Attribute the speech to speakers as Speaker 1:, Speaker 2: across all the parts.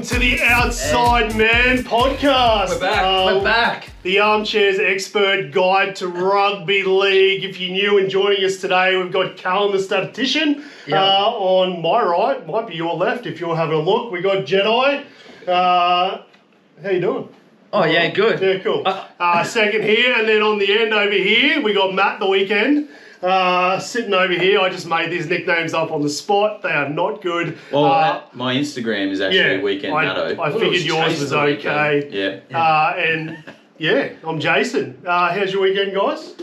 Speaker 1: to the Outside Man Podcast.
Speaker 2: We're back.
Speaker 1: The Armchair's expert guide to rugby league. If you're new and joining us today, we've got Callum the statistician on my right. Might be your left if you're having a look. We got Jedi. How you doing?
Speaker 2: Oh, yeah, good.
Speaker 1: Yeah, cool. Second here, and then on the end over here, we got Matt the Weekend. Sitting over here, I just made these nicknames up on the spot. They are not good.
Speaker 3: Well, my Instagram is actually Weekend Matto.
Speaker 1: I figured yours was okay.
Speaker 3: Yeah.
Speaker 1: And yeah, I'm Jason. How's your weekend, guys?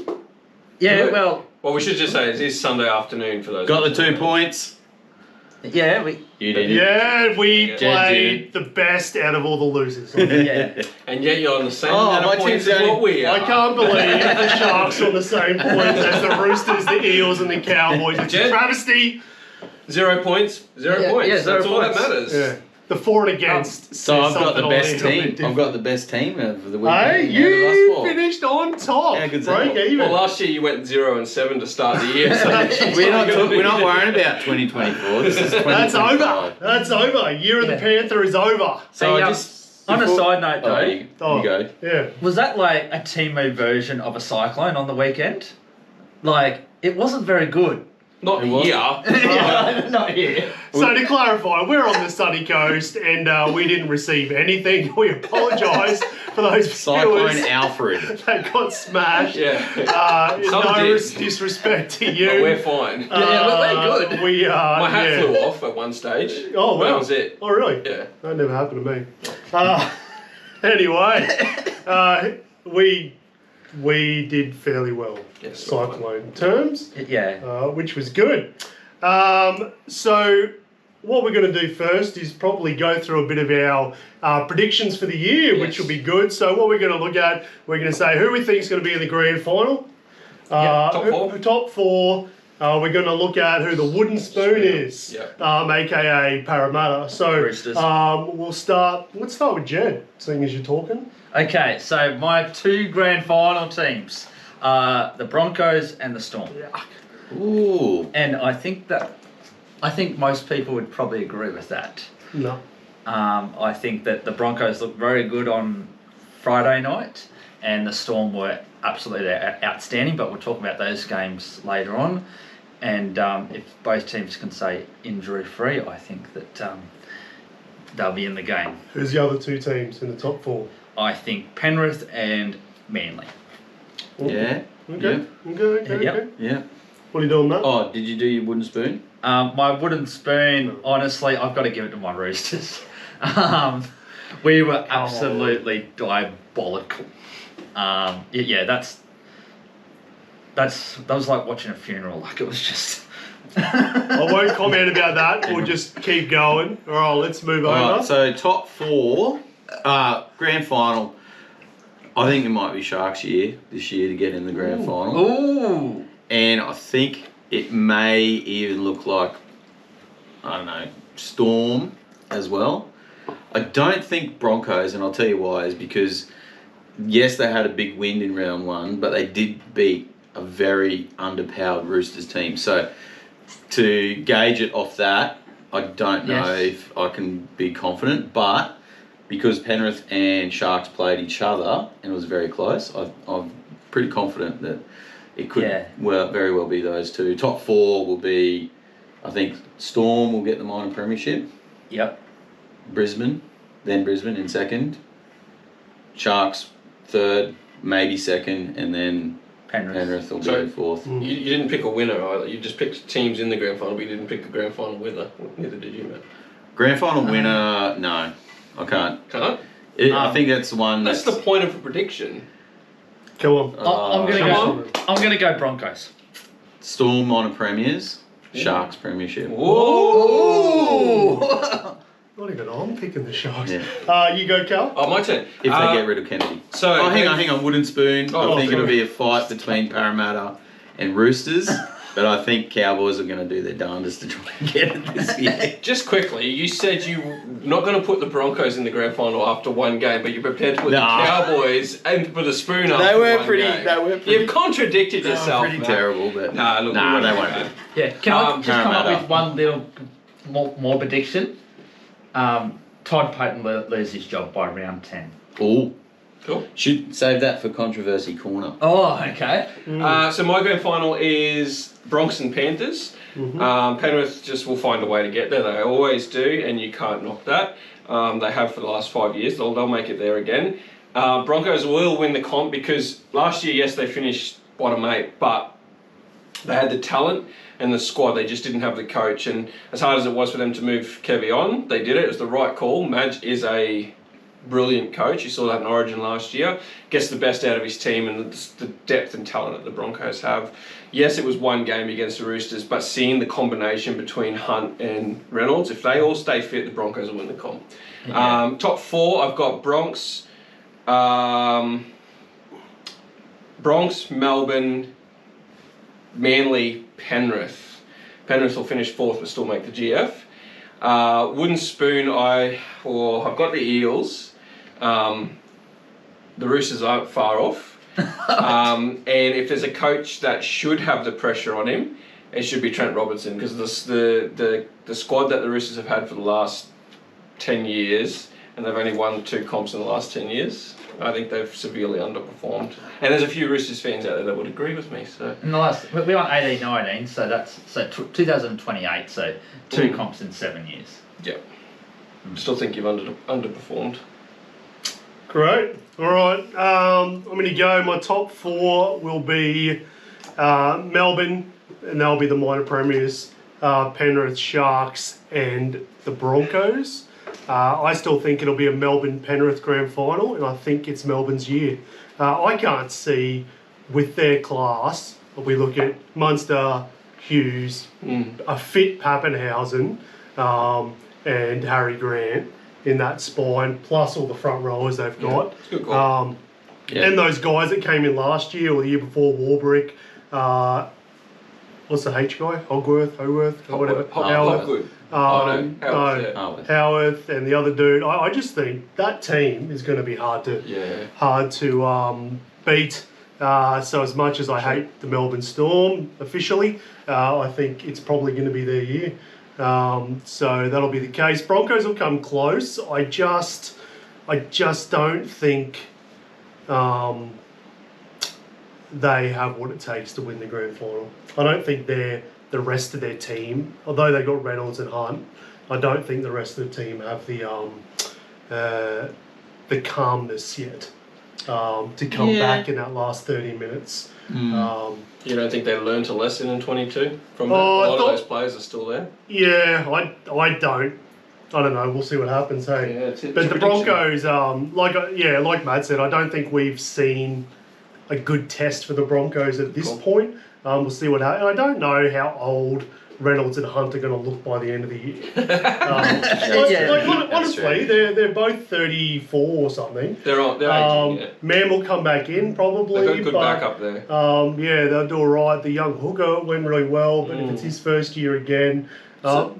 Speaker 2: Yeah,
Speaker 4: Good.
Speaker 2: well,
Speaker 4: we should just say it is Sunday afternoon for those.
Speaker 3: Got the 2 points.
Speaker 2: yeah,
Speaker 3: You did.
Speaker 1: Yeah, we
Speaker 4: Yeah.
Speaker 1: played the best out of all the losers.
Speaker 2: yeah.
Speaker 4: And yet you're on the same
Speaker 3: Oh,
Speaker 4: amount
Speaker 3: my
Speaker 4: of points
Speaker 3: team's
Speaker 4: as what we are.
Speaker 1: I can't believe the Sharks are on the same points as the Roosters, the Eels, and the Cowboys. It's a
Speaker 4: Jen?
Speaker 1: travesty.
Speaker 4: 0 points. 0
Speaker 2: Yeah,
Speaker 4: points.
Speaker 2: yeah, 0
Speaker 4: That's all that
Speaker 2: points.
Speaker 4: matters.
Speaker 1: Yeah. The for and against.
Speaker 3: So I've got the best team. I've got the best team of the weekend.
Speaker 1: Hey,
Speaker 3: out of
Speaker 1: you
Speaker 3: us four.
Speaker 1: finished on top.
Speaker 3: How good's
Speaker 1: Break
Speaker 3: that?
Speaker 1: even.
Speaker 4: Well, last year you went 0 and 7 to start the year. So
Speaker 3: We're not worrying about 2024. This is 2025.
Speaker 1: That's over. That's over. Year of the Panther is over.
Speaker 3: So
Speaker 2: Hey,
Speaker 3: I just
Speaker 2: on a
Speaker 3: before-
Speaker 2: side note, though,
Speaker 3: you go.
Speaker 1: Yeah.
Speaker 2: was that like a Timo version of a cyclone on the weekend? Like, it wasn't very good.
Speaker 4: not
Speaker 3: It was.
Speaker 4: here.
Speaker 2: Not here.
Speaker 1: So to clarify, we're on the sunny coast and we didn't receive anything. We apologise for those
Speaker 3: Cyclone
Speaker 1: viewers
Speaker 3: Alfred.
Speaker 1: that got smashed.
Speaker 4: Yeah. Some
Speaker 1: No
Speaker 4: did.
Speaker 1: disrespect to
Speaker 4: But
Speaker 1: you.
Speaker 4: we're fine.
Speaker 2: we're good.
Speaker 1: We are.
Speaker 4: My hat flew off at one stage.
Speaker 1: Oh, wow.
Speaker 4: That was it.
Speaker 1: Oh, really?
Speaker 4: Yeah.
Speaker 1: That never happened to me. Anyway, we did fairly well.
Speaker 4: Yes,
Speaker 1: Cyclone terms.
Speaker 2: Yeah.
Speaker 1: Which was good. So what we're going to do first is probably go through a bit of our predictions for the year, which
Speaker 4: Yes.
Speaker 1: will be good. So what we're going to look at, we're going to say who we think is going to be in the grand final.
Speaker 4: top four.
Speaker 1: Top four. We're going to look at who the wooden spoon is, aka Parramatta. So
Speaker 2: Roosters.
Speaker 1: let's start with Jed, seeing as you're talking.
Speaker 2: Okay, so my two grand final teams are the Broncos and the Storm.
Speaker 3: Ooh.
Speaker 2: And I think most people would probably agree with that.
Speaker 1: No.
Speaker 2: I think that the Broncos looked very good on Friday night, and the Storm were absolutely outstanding. But we'll talk about those games later on. And if both teams can stay injury-free, I think that they'll be in the game.
Speaker 1: Who's the other two teams in the top four?
Speaker 2: I think Penrith and Manly.
Speaker 3: Yeah.
Speaker 1: Okay. Okay.
Speaker 2: Yep.
Speaker 1: Okay.
Speaker 3: Yeah.
Speaker 1: What are you doing, Matt?
Speaker 3: Oh, did you do your wooden spoon?
Speaker 2: My wooden spoon, honestly, I've got to give it to my Roosters. We were absolutely diabolical. That was like watching a funeral. Like, it was just.
Speaker 1: I won't comment about that. We'll just keep going. All right, let's move over.
Speaker 3: Alright, so top four, grand final. I think it might be Sharks' year this year to get in the grand final.
Speaker 2: Ooh.
Speaker 3: And I think it may even look like, I don't know, Storm as well. I don't think Broncos, and I'll tell you why, is because, yes, they had a big win in round one, but they did beat a very underpowered Roosters team. So to gauge it off that, I don't know if I can be confident, but because Penrith and Sharks played each other and it was very close, I'm pretty confident that it could very well be those two. Top four will be, I think, Storm will get the minor premiership.
Speaker 2: Yep.
Speaker 3: Brisbane in second. Sharks third, maybe second, and then Penrith will be fourth.
Speaker 4: You didn't pick a winner either. You just picked teams in the grand final, but you didn't pick the grand final winner. Neither did you, Matt.
Speaker 3: Grand final winner, no. I can't.
Speaker 4: Can't?
Speaker 3: I think that's the one
Speaker 4: That's the point of a prediction.
Speaker 1: Come on.
Speaker 2: I'm gonna go Broncos.
Speaker 3: Storm minor premiers, Sharks premiership.
Speaker 2: Ooh.
Speaker 1: Not even I'm picking the Sharks.
Speaker 3: Yeah.
Speaker 1: You go, Cal.
Speaker 4: Oh, my turn.
Speaker 3: If they get rid of Kennedy.
Speaker 4: So
Speaker 3: hang on, wooden spoon. I think
Speaker 1: sorry.
Speaker 3: it'll be a fight between Parramatta and Roosters, but I think Cowboys are going to do their darndest to try and get it this year.
Speaker 4: Just quickly, you said you were not going to put the Broncos in the grand final after one game, but you're prepared to put the Cowboys and put a spoon after
Speaker 3: They were
Speaker 4: one
Speaker 3: pretty.
Speaker 4: game.
Speaker 3: They were pretty.
Speaker 4: You've contradicted yourself,
Speaker 3: pretty
Speaker 4: Matt.
Speaker 3: terrible, but
Speaker 4: Nah, look,
Speaker 3: they
Speaker 4: we
Speaker 3: won't
Speaker 4: go.
Speaker 3: be.
Speaker 2: Yeah, can I just come up
Speaker 3: Parramatta.
Speaker 2: with one little more prediction? Todd Payton loses his job by round 10.
Speaker 3: Oh,
Speaker 4: Cool.
Speaker 3: should save that for controversy corner.
Speaker 2: Oh, okay.
Speaker 4: So my grand final is Bronx and Panthers. Penrith just will find a way to get there. They always do, and you can't knock that. They have for the last 5 years. They'll make it there again. Broncos will win the comp because last year, yes, they finished bottom 8, but they had the talent and the squad. They just didn't have the coach. And as hard as it was for them to move Kevy on, they did it. It was the right call. Madge is a brilliant coach. You saw that in Origin last year. Gets the best out of his team and the depth and talent that the Broncos have. Yes, it was one game against the Roosters, but seeing the combination between Hunt and Reynolds, if they all stay fit, the Broncos will win the comp.
Speaker 2: Yeah.
Speaker 4: Top 4, I've got Bronx, Melbourne, Manly, Penrith. Penrith will finish 4th but still make the GF. Wooden Spoon, I've got the Eels. The Roosters aren't far off. And if there's a coach that should have the pressure on him, it should be Trent Robinson, because the squad that the Roosters have had for the last 10 years, and they've only won 2 comps in the last 10 years, I think they've severely underperformed. And there's a few Roosters fans out there that would agree with me. So
Speaker 2: In the last, we won 18-19, so that's 2028, so 2 comps in 7 years.
Speaker 4: yeah, still think you've underperformed.
Speaker 1: Great. All right. I'm going to go. My top 4 will be Melbourne, and they'll be the minor premiers, Penrith, Sharks, and the Broncos. I still think it'll be a Melbourne-Penrith grand final, and I think it's Melbourne's year. I can't see, with their class, we look at Munster, Hughes, a fit Pappenhausen, and Harry Grant in that spine, plus all the front rowers they've got.
Speaker 4: It's a good call.
Speaker 1: And those guys that came in last year or the year before, Warbrick, what's the H guy? Howarth, or whatever.
Speaker 4: Hopgood.
Speaker 1: Howarth and the other dude. I just think that team is going to be hard to beat. So as much as I hate the Melbourne Storm officially, I think it's probably going to be their year. So that'll be the case. Broncos will come close. I just don't think they have what it takes to win the grand final. I don't think the rest of their team, although they got Reynolds and Hunt, I don't think the rest of the team have the calmness yet to come back in that last 30 minutes.
Speaker 4: You don't think they learned a lesson in 22 from that? A lot of those players are still there.
Speaker 1: Yeah, I don't. I don't know. We'll see what happens. Hey,
Speaker 4: Yeah,
Speaker 1: but the Broncos, like Matt said, I don't think we've seen a good test for the Broncos at this point. We'll see what happens. I don't know how old Reynolds and Hunt are going to look by the end of the year. Honestly, they're both 34 or something.
Speaker 4: They're 18,
Speaker 1: Man will come back in probably.
Speaker 4: They've got good backup there.
Speaker 1: They'll do all right. The young hooker went really well, but if it's his first year again,
Speaker 3: So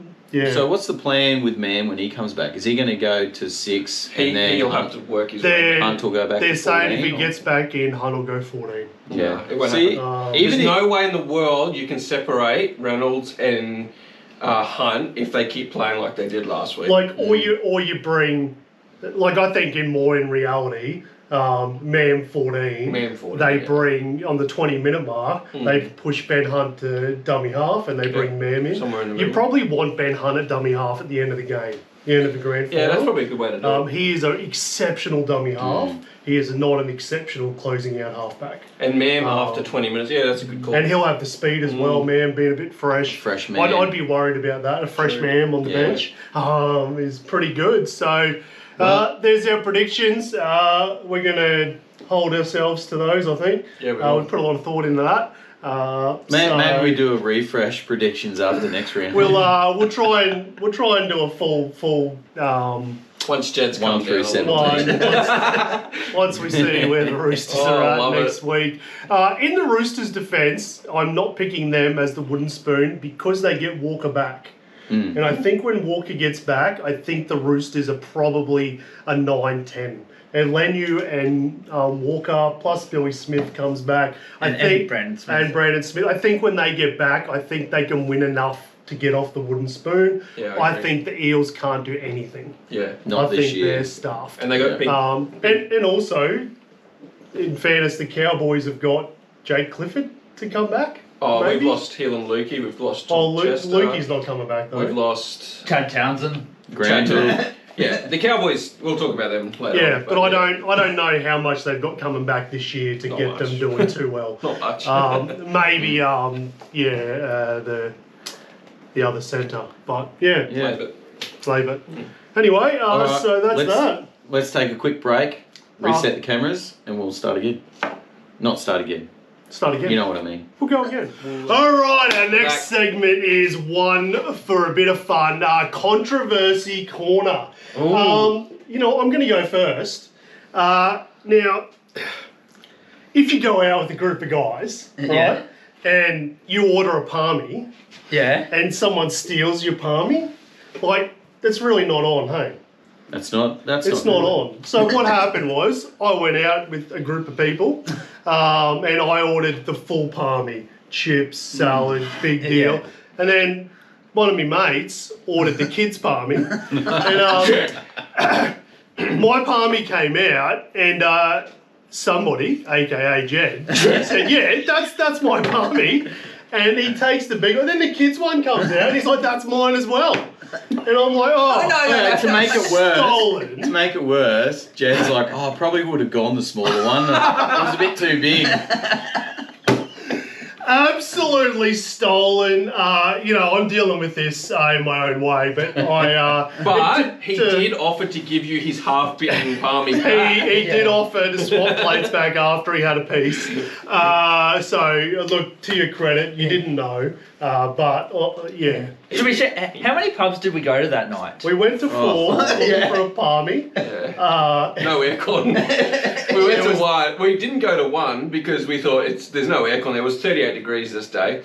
Speaker 3: what's the plan with Man when he comes back? Is he going to go to 6 and then
Speaker 4: he'll have to work his way?
Speaker 3: Hunt will go back to 14?
Speaker 1: They're saying if he gets back in, Hunt will go 14.
Speaker 3: Yeah.
Speaker 4: It won't happen. There's no way in the world you can separate Reynolds and Hunt if they keep playing like they did last week.
Speaker 1: Or you bring, I think in reality, Man 14, they bring on the 20-minute mark, they push Ben Hunt to dummy half and they bring Mam in.
Speaker 4: Somewhere in the
Speaker 1: You
Speaker 4: middle.
Speaker 1: probably want Ben Hunt at dummy half at the end of the game, the end of the grand final.
Speaker 4: Yeah, that's probably a good way to do it.
Speaker 1: He is an exceptional dummy half. He is not an exceptional closing out halfback.
Speaker 4: And Mam after 20 minutes, that's a good call.
Speaker 1: And he'll have the speed as well, Mam, being a bit fresh.
Speaker 3: Fresh man.
Speaker 1: I'd be worried about that. A fresh Mam on the bench is pretty good. So there's our predictions. We're going to hold ourselves to those, I think.
Speaker 4: Yeah, we
Speaker 1: put a lot of thought into that.
Speaker 3: Maybe we do a refresh predictions after next round.
Speaker 1: We'll try and do a full
Speaker 4: once Jed's come
Speaker 3: 1 through
Speaker 4: down.
Speaker 3: 17.
Speaker 1: once we see where the Roosters are at
Speaker 4: love
Speaker 1: next week. In the Roosters' defence, I'm not picking them as the wooden spoon because they get Walker back. And I think when Walker gets back, I think the Roosters are probably a 9-10. And Lenu and Walker plus Billy Smith comes back.
Speaker 2: And Brandon Smith.
Speaker 1: And Brandon Smith. I think when they get back, I think they can win enough to get off the wooden spoon.
Speaker 4: Yeah,
Speaker 1: I
Speaker 4: agree.
Speaker 1: think the Eels can't do anything.
Speaker 4: Yeah.
Speaker 3: Not
Speaker 1: I
Speaker 3: this
Speaker 1: think
Speaker 3: year.
Speaker 1: they're stuffed.
Speaker 4: And they got big.
Speaker 1: And also, in fairness, the Cowboys have got Jake Clifford to come back.
Speaker 4: Oh,
Speaker 1: maybe?
Speaker 4: we've lost Heelan Lukey. We've lost Chester.
Speaker 1: Lukey's not coming back though.
Speaker 4: We've lost
Speaker 2: Chad Townsend.
Speaker 3: Granville.
Speaker 4: Yeah, the Cowboys. We'll talk about them later.
Speaker 1: Yeah,
Speaker 4: on,
Speaker 1: but I don't know how much they've got coming back this year to
Speaker 4: Not
Speaker 1: get
Speaker 4: much.
Speaker 1: them doing too well.
Speaker 4: Not much.
Speaker 1: Maybe the other centre, but yeah,
Speaker 3: Yeah.
Speaker 4: But
Speaker 1: play it. Anyway,
Speaker 3: All right,
Speaker 1: so that's
Speaker 3: let's-
Speaker 1: that.
Speaker 3: Let's take a quick break, reset the cameras, and we'll start again. Not start again.
Speaker 1: Start again.
Speaker 3: You know what I mean.
Speaker 1: We'll go again. All right, our next
Speaker 4: Back.
Speaker 1: segment is one for a bit of fun. Controversy corner.
Speaker 2: Ooh.
Speaker 1: I'm going to go first. Now, if you go out with a group of guys, right,
Speaker 2: Yeah.
Speaker 1: and you order a palmy,
Speaker 2: Yeah.
Speaker 1: and someone steals your palmy, like that's really not on, hey.
Speaker 3: It's not
Speaker 1: It's not on. So what happened was I went out with a group of people and I ordered the full palmy, chips, salad, big deal.
Speaker 2: Yeah.
Speaker 1: And then one of my mates ordered the kids' palmy. And my palmy came out and somebody, aka Jed, said, yeah, that's my palmy. And he takes the big one. Then the kids' one comes out and he's like, that's mine as well. And I'm like, oh,
Speaker 3: To make it worse,
Speaker 1: stolen.
Speaker 3: Jed's like, oh, I probably would have gone the smaller one. It was a bit too big.
Speaker 1: Absolutely stolen. I'm dealing with this in my own way, but
Speaker 4: But he did offer to give you his half-bitten palmy.
Speaker 1: He did offer to swap plates back after he had a piece. So look, to your credit, you didn't know, but yeah.
Speaker 2: So we should, how many pubs did we go to that night?
Speaker 1: We went to 4 looking for a palmy.
Speaker 4: No aircon. We went to one. We didn't go to one because we thought there's no aircon. There was 38 degrees this day.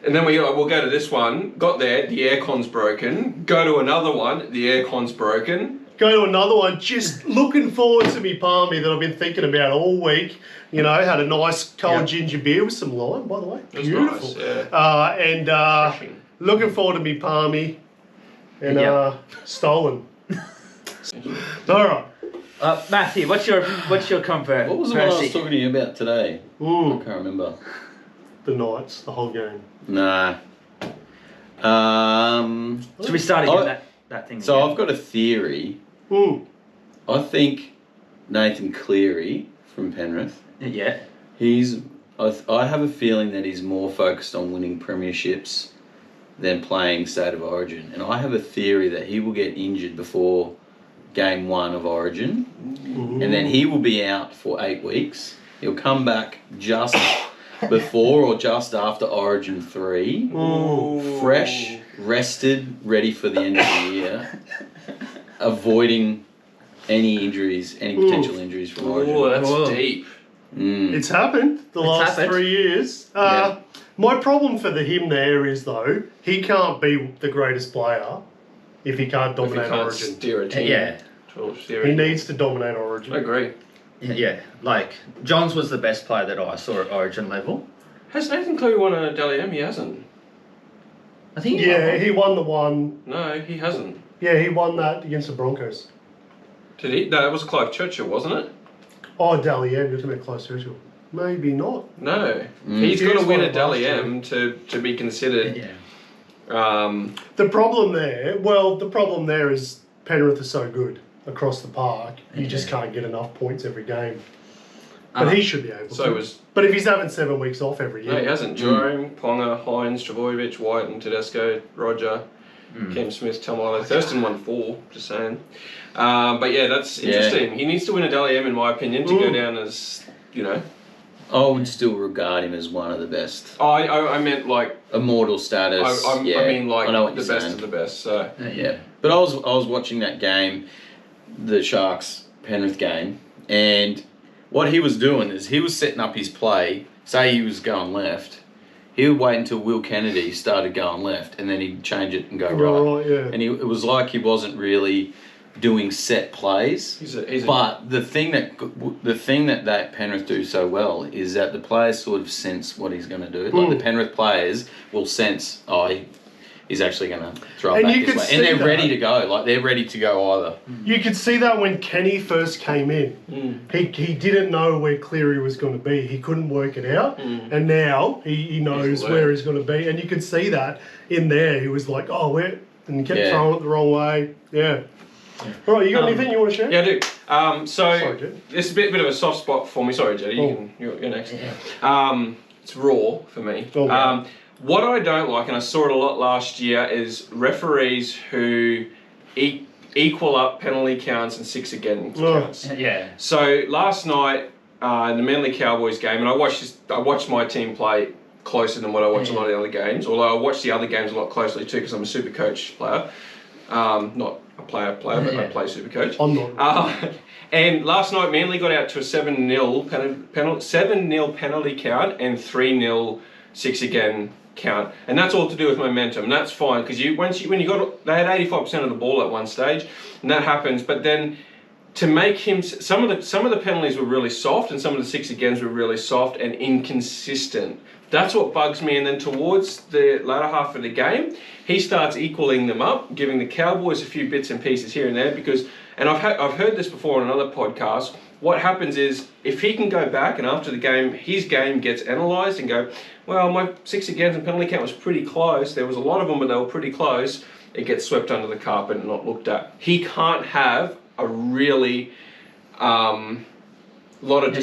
Speaker 4: And then we'll go to this one. Got there, the aircon's broken. Go to another one, the aircon's broken.
Speaker 1: Go to another one, just looking forward to me palmy that I've been thinking about all week. Had a nice cold ginger beer with some lime, by the way.
Speaker 4: It was
Speaker 1: Beautiful.
Speaker 4: nice, yeah. Refreshing.
Speaker 1: Looking forward to me palmy and stolen. All right.
Speaker 2: Matthew, what's your comfort?
Speaker 3: What was the one I was talking to you about today? I can't remember.
Speaker 1: The Knights, the whole game.
Speaker 3: Nah.
Speaker 2: Should we start again? That thing.
Speaker 3: So
Speaker 2: again?
Speaker 3: I've got a theory. I think Nathan Cleary from Penrith.
Speaker 2: Yeah.
Speaker 3: I have a feeling that he's more focused on winning premierships than playing State of Origin, and I have a theory that he will get injured before Game 1 of Origin, and then he will be out for 8 weeks. He'll come back just before or just after Origin 3, fresh, rested, ready for the end of the year, avoiding any potential injuries from Origin.
Speaker 4: Oh, that's deep.
Speaker 1: It's happened the last 3 years. My problem for him there is, though, he can't be the greatest player if he can't
Speaker 4: If you
Speaker 1: dominate
Speaker 4: can't
Speaker 1: Origin.
Speaker 4: steer a team.
Speaker 2: Yeah.
Speaker 1: He needs to dominate Origin.
Speaker 4: I agree.
Speaker 2: Yeah. Like Johns was the best player that I saw at Origin level.
Speaker 4: Has Nathan Cleary won a Dally M? He hasn't.
Speaker 2: I think.
Speaker 1: He won the one.
Speaker 4: No, he hasn't.
Speaker 1: Yeah, he won that against the Broncos.
Speaker 4: Did he? No, it was Clive Churchill, wasn't it?
Speaker 1: Oh, Dally M, you're talking about close Churchill. Maybe not.
Speaker 4: No. He's got to
Speaker 1: He's
Speaker 4: win
Speaker 1: won
Speaker 4: a
Speaker 1: it
Speaker 4: Dally
Speaker 1: last
Speaker 4: M to be considered.
Speaker 2: Yeah.
Speaker 1: The problem there is Penrith is so good across the park, you just can't get enough points every game. But he should be able to. But if he's having 7 weeks off every year.
Speaker 4: No, he hasn't. Jerome, Ponga, Hines, Trbojevic, White and Tedesco, Roger, Cam Smith, Tamalolo. Thurston won 4, just saying. But yeah, that's interesting. He needs to win a Dally M, in my opinion, to go down as,
Speaker 3: I would still regard him as one of the best.
Speaker 4: I meant like
Speaker 3: Immortal status.
Speaker 4: I mean like
Speaker 3: I know what
Speaker 4: the
Speaker 3: you're
Speaker 4: best
Speaker 3: saying.
Speaker 4: of the best. So
Speaker 3: Yeah, but I was watching that game, the Sharks Penrith game, and what he was doing is he was setting up his play. Say he was going left, he would wait until Will Kennedy started going left, and then he'd change it and go right.
Speaker 1: Yeah.
Speaker 3: And it was like he wasn't really doing set plays. But the thing that Penrith do so well is that the players sort of sense what he's going to do. Like the Penrith players will sense, is actually going to throw it
Speaker 1: And
Speaker 3: back
Speaker 1: you
Speaker 3: this
Speaker 1: could
Speaker 3: way.
Speaker 1: see
Speaker 3: And they're
Speaker 1: that.
Speaker 3: ready to go. Like, they're ready to go either.
Speaker 1: You could see that when Kenny first came in. He didn't know where Cleary was going to be. He couldn't work it out. And now he knows where he's going to be. And you could see that in there. He was like, oh, where? And he kept throwing it the wrong way. Yeah. All right, you got anything you want to share?
Speaker 4: Yeah, I do.
Speaker 1: Sorry, Jed.
Speaker 4: This is a bit of a soft spot for me. Sorry, Jed, you're next. It's raw for me.
Speaker 1: Oh, wow.
Speaker 4: What I don't like, and I saw it a lot last year, is referees who equal up penalty counts and 6 against counts.
Speaker 2: Yeah.
Speaker 4: So last night in the Manly Cowboys game, and I watched my team play closer than what I watch a lot of the other games. Although I watch the other games a lot closely too, because I'm a Super Coach player. Not a player, but I play Super Coach.
Speaker 1: I'm not.
Speaker 4: And last night, Manly got out to a 7-0 penalty count and 3-0 6 again count, and that's all to do with momentum, and that's fine because they had 85% of the ball at one stage, and that happens. But then to make him, some of the penalties were really soft, and some of the 6 agains were really soft and inconsistent. That's what bugs me. And then towards the latter half of the game, he starts equaling them up, giving the Cowboys a few bits and pieces here and there. Because, and I've heard this before on another podcast. What happens is if he can go back and after the game, his game gets analysed and go, well, my 6 agains and penalty count was pretty close. There was a lot of them, but they were pretty close. It gets swept under the carpet and not looked at. He can't have a really lot of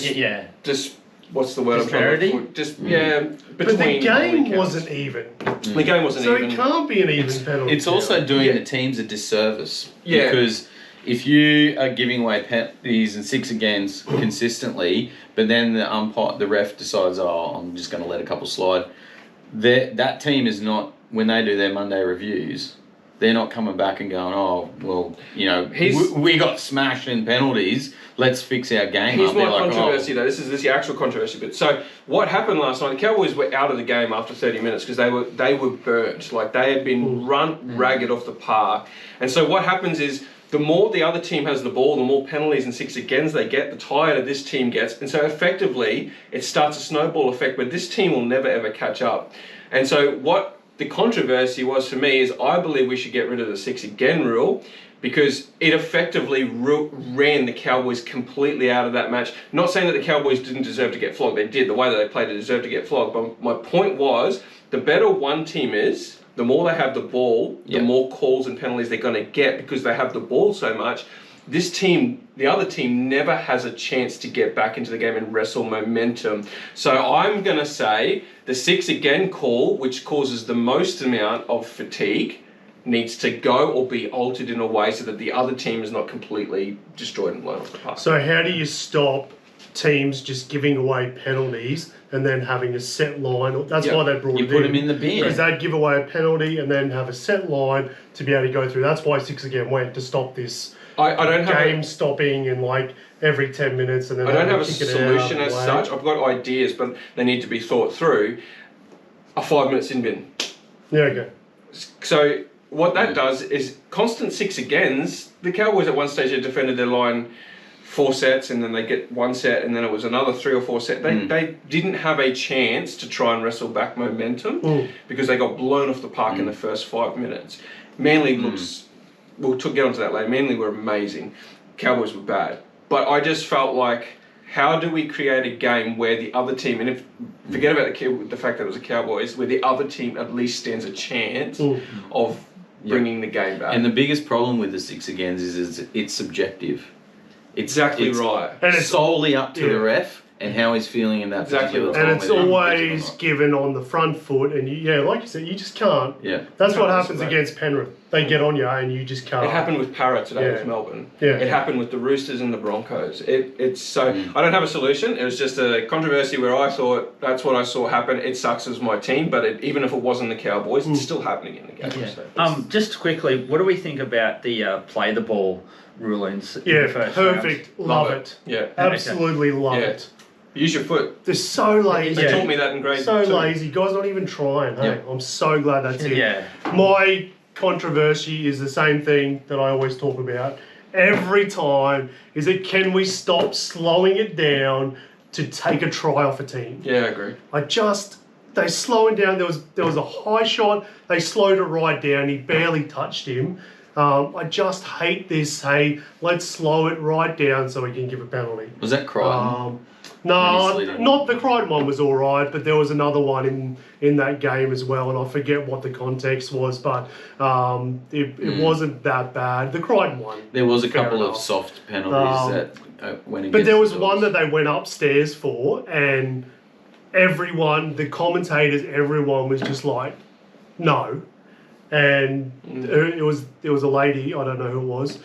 Speaker 4: what's the word?
Speaker 2: Disparity?
Speaker 4: Between.
Speaker 1: But the game
Speaker 4: penalty counts.
Speaker 1: wasn't even.
Speaker 4: The game wasn't
Speaker 1: So
Speaker 4: even.
Speaker 1: it can't be an even penalty.
Speaker 3: It's also doing the teams a disservice.
Speaker 4: Yeah.
Speaker 3: Because if you are giving away penalties and 6 against consistently, but then the ref decides, oh, I'm just going to let a couple slide, that team is not, when they do their Monday reviews, they're not coming back and going, oh, well, we got smashed in penalties, let's fix our game.
Speaker 4: Here's my controversy, though. This is the actual controversy bit. So what happened last night? The Cowboys were out of the game after 30 minutes because they were burnt. Like they had been run ragged off the park. And so what happens is the more the other team has the ball, the more penalties and 6 agains they get, the tighter this team gets. And so effectively, it starts a snowball effect where this team will never ever catch up. And so what the controversy was for me is I believe we should get rid of the 6 again rule because it effectively ran the Cowboys completely out of that match. Not saying that the Cowboys didn't deserve to get flogged. They did. The way that they played, they deserved to get flogged. But my point was, the better one team is, the more they have the ball, the more calls and penalties they're going to get because they have the ball so much. This team, the other team, never has a chance to get back into the game and wrestle momentum. So I'm going to say the 6 again call, which causes the most amount of fatigue, needs to go or be altered in a way so that the other team is not completely destroyed and blown off the park.
Speaker 1: So how do you stop teams just giving away penalties and then having a set line? That's why they brought it in.
Speaker 3: You put them in the bin.
Speaker 1: Because they'd give away a penalty and then have a set line to be able to go through. That's why 6 again went to stop this
Speaker 4: I don't have
Speaker 1: game stopping in like every 10 minutes. And then
Speaker 4: I don't have a
Speaker 1: kick it
Speaker 4: solution
Speaker 1: out
Speaker 4: as
Speaker 1: away.
Speaker 4: such. I've got ideas, but they need to be thought through. A 5-minute sin bin.
Speaker 1: Yeah, okay.
Speaker 4: So what that does is constant 6 agains. The Cowboys at one stage had defended their line 4 sets and then they get 1 set and then it was another 3 or 4 sets. They didn't have a chance to try and wrestle back momentum because they got blown off the park in the first 5 minutes. Manly looks, we'll get onto that later, Manly were amazing. Cowboys were bad. But I just felt like, how do we create a game where the other team, and forget about the fact that it was the Cowboys, where the other team at least stands a chance of bringing the game back.
Speaker 3: And the biggest problem with the 6 agains is it's subjective.
Speaker 4: Exactly right.
Speaker 1: And it's
Speaker 3: solely up to the ref and how he's feeling in that particular time.
Speaker 1: And it's always given on the front foot, and like you said, you just can't.
Speaker 3: Yeah.
Speaker 1: That's what happens against Penrith. They get on you, and you just can't.
Speaker 4: It happened with Parra today with Melbourne.
Speaker 1: Yeah.
Speaker 4: It happened with the Roosters and the Broncos. It's so I don't have a solution. It was just a controversy where I thought that's what I saw happen. It sucks as my team, but even if it wasn't the Cowboys, it's still happening in the game.
Speaker 2: Yeah.
Speaker 4: So
Speaker 2: just quickly, what do we think about the play the ball rulings? In
Speaker 1: Yeah,
Speaker 2: the first
Speaker 1: perfect.
Speaker 2: round?
Speaker 1: Love it.
Speaker 4: Yeah.
Speaker 1: Absolutely love it.
Speaker 4: Use your foot.
Speaker 1: They're so lazy.
Speaker 4: They taught me that in grade
Speaker 1: So
Speaker 4: 2.
Speaker 1: lazy. Guys not even trying. Hey, I'm so glad that's it.
Speaker 2: Yeah.
Speaker 1: My controversy is the same thing that I always talk about every time, is that can we stop slowing it down to take a try off a team?
Speaker 4: Yeah, I agree.
Speaker 1: they slow him down. There was a high shot. They slowed it right down. He barely touched him. I just hate this. Hey, let's slow it right down so we can give a penalty.
Speaker 3: Was that Crichton?
Speaker 1: No, not the Crichton one was all right, but there was another one in that game as well, and I forget what the context was, but it wasn't that bad. The Crichton one.
Speaker 3: There was a couple of soft penalties that went against.
Speaker 1: But there was
Speaker 3: the
Speaker 1: one
Speaker 3: Dogs.
Speaker 1: that they went upstairs for, and everyone, the commentators, everyone was just like, no. And there was a lady, I don't know who it was,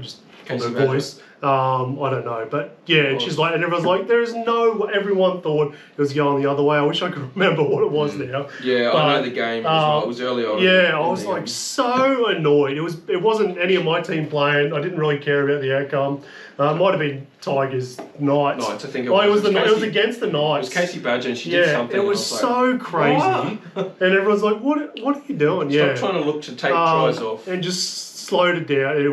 Speaker 1: just from her voice. I don't know, but yeah, she's like, and everyone's like, there's no. Everyone thought it was going the other way. I wish I could remember what it was now.
Speaker 4: Yeah,
Speaker 1: but,
Speaker 4: I know the game. It was early on.
Speaker 1: Yeah, I was like so annoyed. It wasn't any of my team playing. I didn't really care about the outcome. It might have been Tigers Knights.
Speaker 4: Knights, I think it
Speaker 1: was.
Speaker 4: was.
Speaker 1: It was against the
Speaker 4: It
Speaker 1: Knights.
Speaker 4: was Casey Badger, and she did something.
Speaker 1: It was so crazy, and everyone's like, "What are you doing?"
Speaker 4: Stop trying to look to take tries off,
Speaker 1: and just slowed it down. It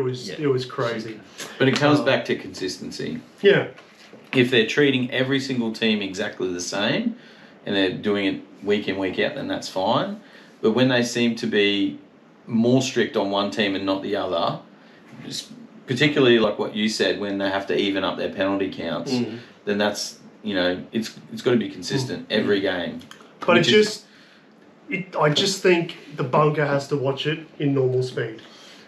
Speaker 1: was crazy.
Speaker 3: But it comes back to consistency.
Speaker 1: Yeah.
Speaker 3: If they're treating every single team exactly the same, and they're doing it week in, week out, then that's fine. But when they seem to be more strict on one team and not the other, particularly like what you said, when they have to even up their penalty counts, then that's, it's got to be consistent every game.
Speaker 1: But I just think the bunker has to watch it in normal speed.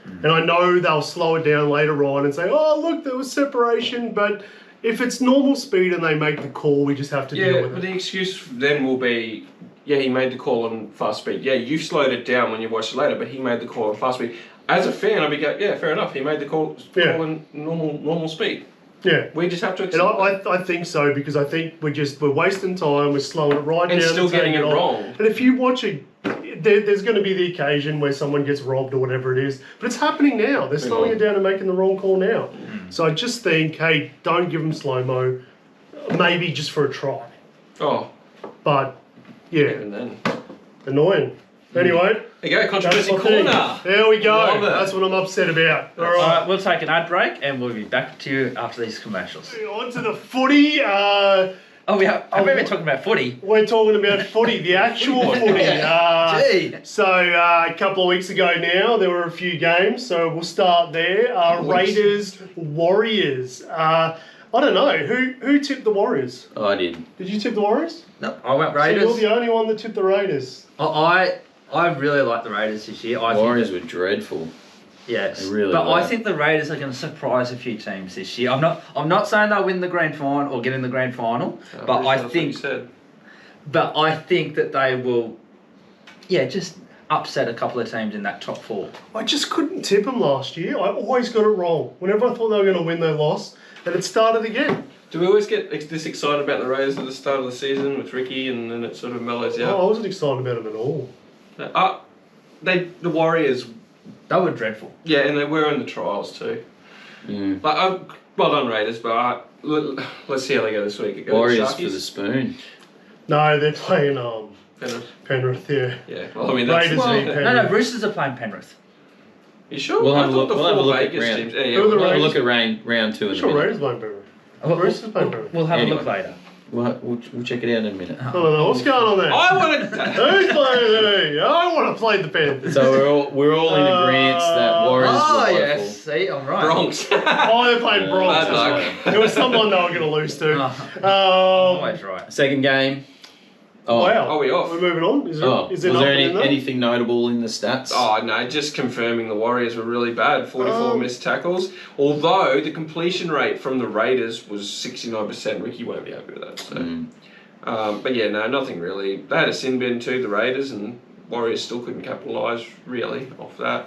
Speaker 1: And I know they'll slow it down later on and say, oh, look, there was separation. But if it's normal speed and they make the call, we just have to deal with it.
Speaker 4: But the excuse then will be, he made the call on fast speed. Yeah, you slowed it down when you watched it later, but he made the call on fast speed. As a fan, I'd be going, yeah, fair enough. He made the call on normal speed.
Speaker 1: Yeah.
Speaker 4: We just have to accept
Speaker 1: it. I think so, because I think we're wasting time, we're slowing it right down.
Speaker 4: And still getting it wrong.
Speaker 1: And if you watch it, there's going to be the occasion where someone gets robbed or whatever it is. But it's happening now. They're slowing it down and making the wrong call now. So I just think, hey, don't give them slow-mo. Maybe just for a try.
Speaker 4: Oh.
Speaker 1: But, yeah.
Speaker 4: Even then.
Speaker 1: Annoying. Anyway.
Speaker 4: There you go, controversy corner.
Speaker 1: There we go. That's what I'm upset about. All right.
Speaker 2: We'll take an ad break and we'll be back to you after these commercials.
Speaker 1: On to the footy.
Speaker 2: We been talking about footy.
Speaker 1: We're talking about footy, the actual footy. So a couple of weeks ago now, there were a few games, so we'll start there. Raiders, Warriors. I don't know, who tipped the Warriors?
Speaker 3: Oh, I did.
Speaker 1: Did you tip the Warriors?
Speaker 2: No, I went Raiders.
Speaker 1: So you're the only one that tipped the Raiders.
Speaker 2: I really like the Raiders this year.
Speaker 3: Warriors were dreadful.
Speaker 2: Yes,
Speaker 3: they really
Speaker 2: but
Speaker 3: were.
Speaker 2: I think the Raiders are going to surprise a few teams this year. I'm not saying they'll win the grand final or get in the grand final, but I think that they will, just upset a couple of teams in that top four.
Speaker 1: I just couldn't tip them last year. I always got it wrong. Whenever I thought they were going to win, they lost, and it started again.
Speaker 4: Do we always get this excited about the Raiders at the start of the season with Ricky, and then it sort of mellows out?
Speaker 1: I wasn't excited about them at all.
Speaker 4: The Warriors.
Speaker 2: They were dreadful.
Speaker 4: Yeah, and they were in the trials too. Well done, Raiders, but let's see how they go this week.
Speaker 3: Warriors for the spoon.
Speaker 1: No, they're playing Penrith, yeah.
Speaker 4: Yeah, well, I mean, that's...
Speaker 1: Raiders v Penrith.
Speaker 2: No, Roosters are playing Penrith.
Speaker 4: You sure?
Speaker 3: We'll have a look.
Speaker 4: We'll have a look at round.
Speaker 3: We'll have a look at round 2 in a minute.
Speaker 1: Raiders playing Penrith. Roosters playing Penrith.
Speaker 2: We'll have a look later.
Speaker 3: We'll check it out in a minute.
Speaker 1: I don't know what's going on there.
Speaker 4: I want to.
Speaker 1: Who's playing who? I want to play the Panthers.
Speaker 3: So we're all in agreement that Warriors were woeful.
Speaker 2: Yes, see, I'm right.
Speaker 4: Bronx.
Speaker 1: They're playing Bronx.
Speaker 4: Bad luck.
Speaker 1: It was someone they were going to lose to.
Speaker 2: I'm always right.
Speaker 3: Second game. Oh,
Speaker 1: wow.
Speaker 4: Are we off?
Speaker 1: We're moving on. Is there
Speaker 3: was there
Speaker 1: nothing in
Speaker 3: anything notable in the stats?
Speaker 4: Oh, no, just confirming the Warriors were really bad. 44 missed tackles. Although the completion rate from the Raiders was 69%. Ricky won't be happy with that. So. But yeah, no, nothing really. They had a sin bin too, the Raiders, and Warriors still couldn't capitalise really off that.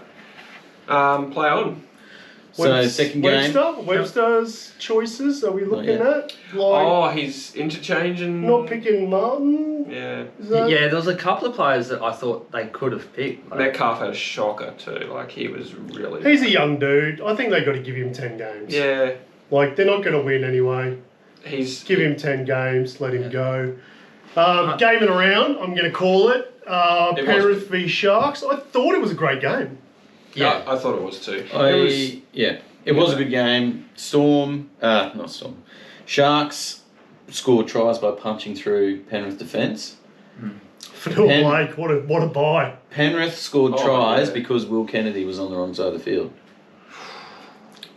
Speaker 4: Play on.
Speaker 3: So second game.
Speaker 1: Webster's choices, are we looking at?
Speaker 4: He's interchanging.
Speaker 1: Not picking Martin?
Speaker 4: Yeah.
Speaker 2: Yeah, there was a couple of players that I thought they could have picked.
Speaker 4: Metcalf had a shocker too. He was really...
Speaker 1: He's a young dude. I think they've got to give him 10 games.
Speaker 4: Yeah.
Speaker 1: They're not going to win anyway. Give him 10 games, let him go. Gaming around, I'm going to call it. Penrith v Sharks. I thought it was a great game.
Speaker 4: Yeah, I thought it was too.
Speaker 3: It was a good game. Sharks scored tries by punching through Penrith defence.
Speaker 1: Phil Blake, what a buy.
Speaker 3: Penrith scored tries because Will Kennedy was on the wrong side of the field.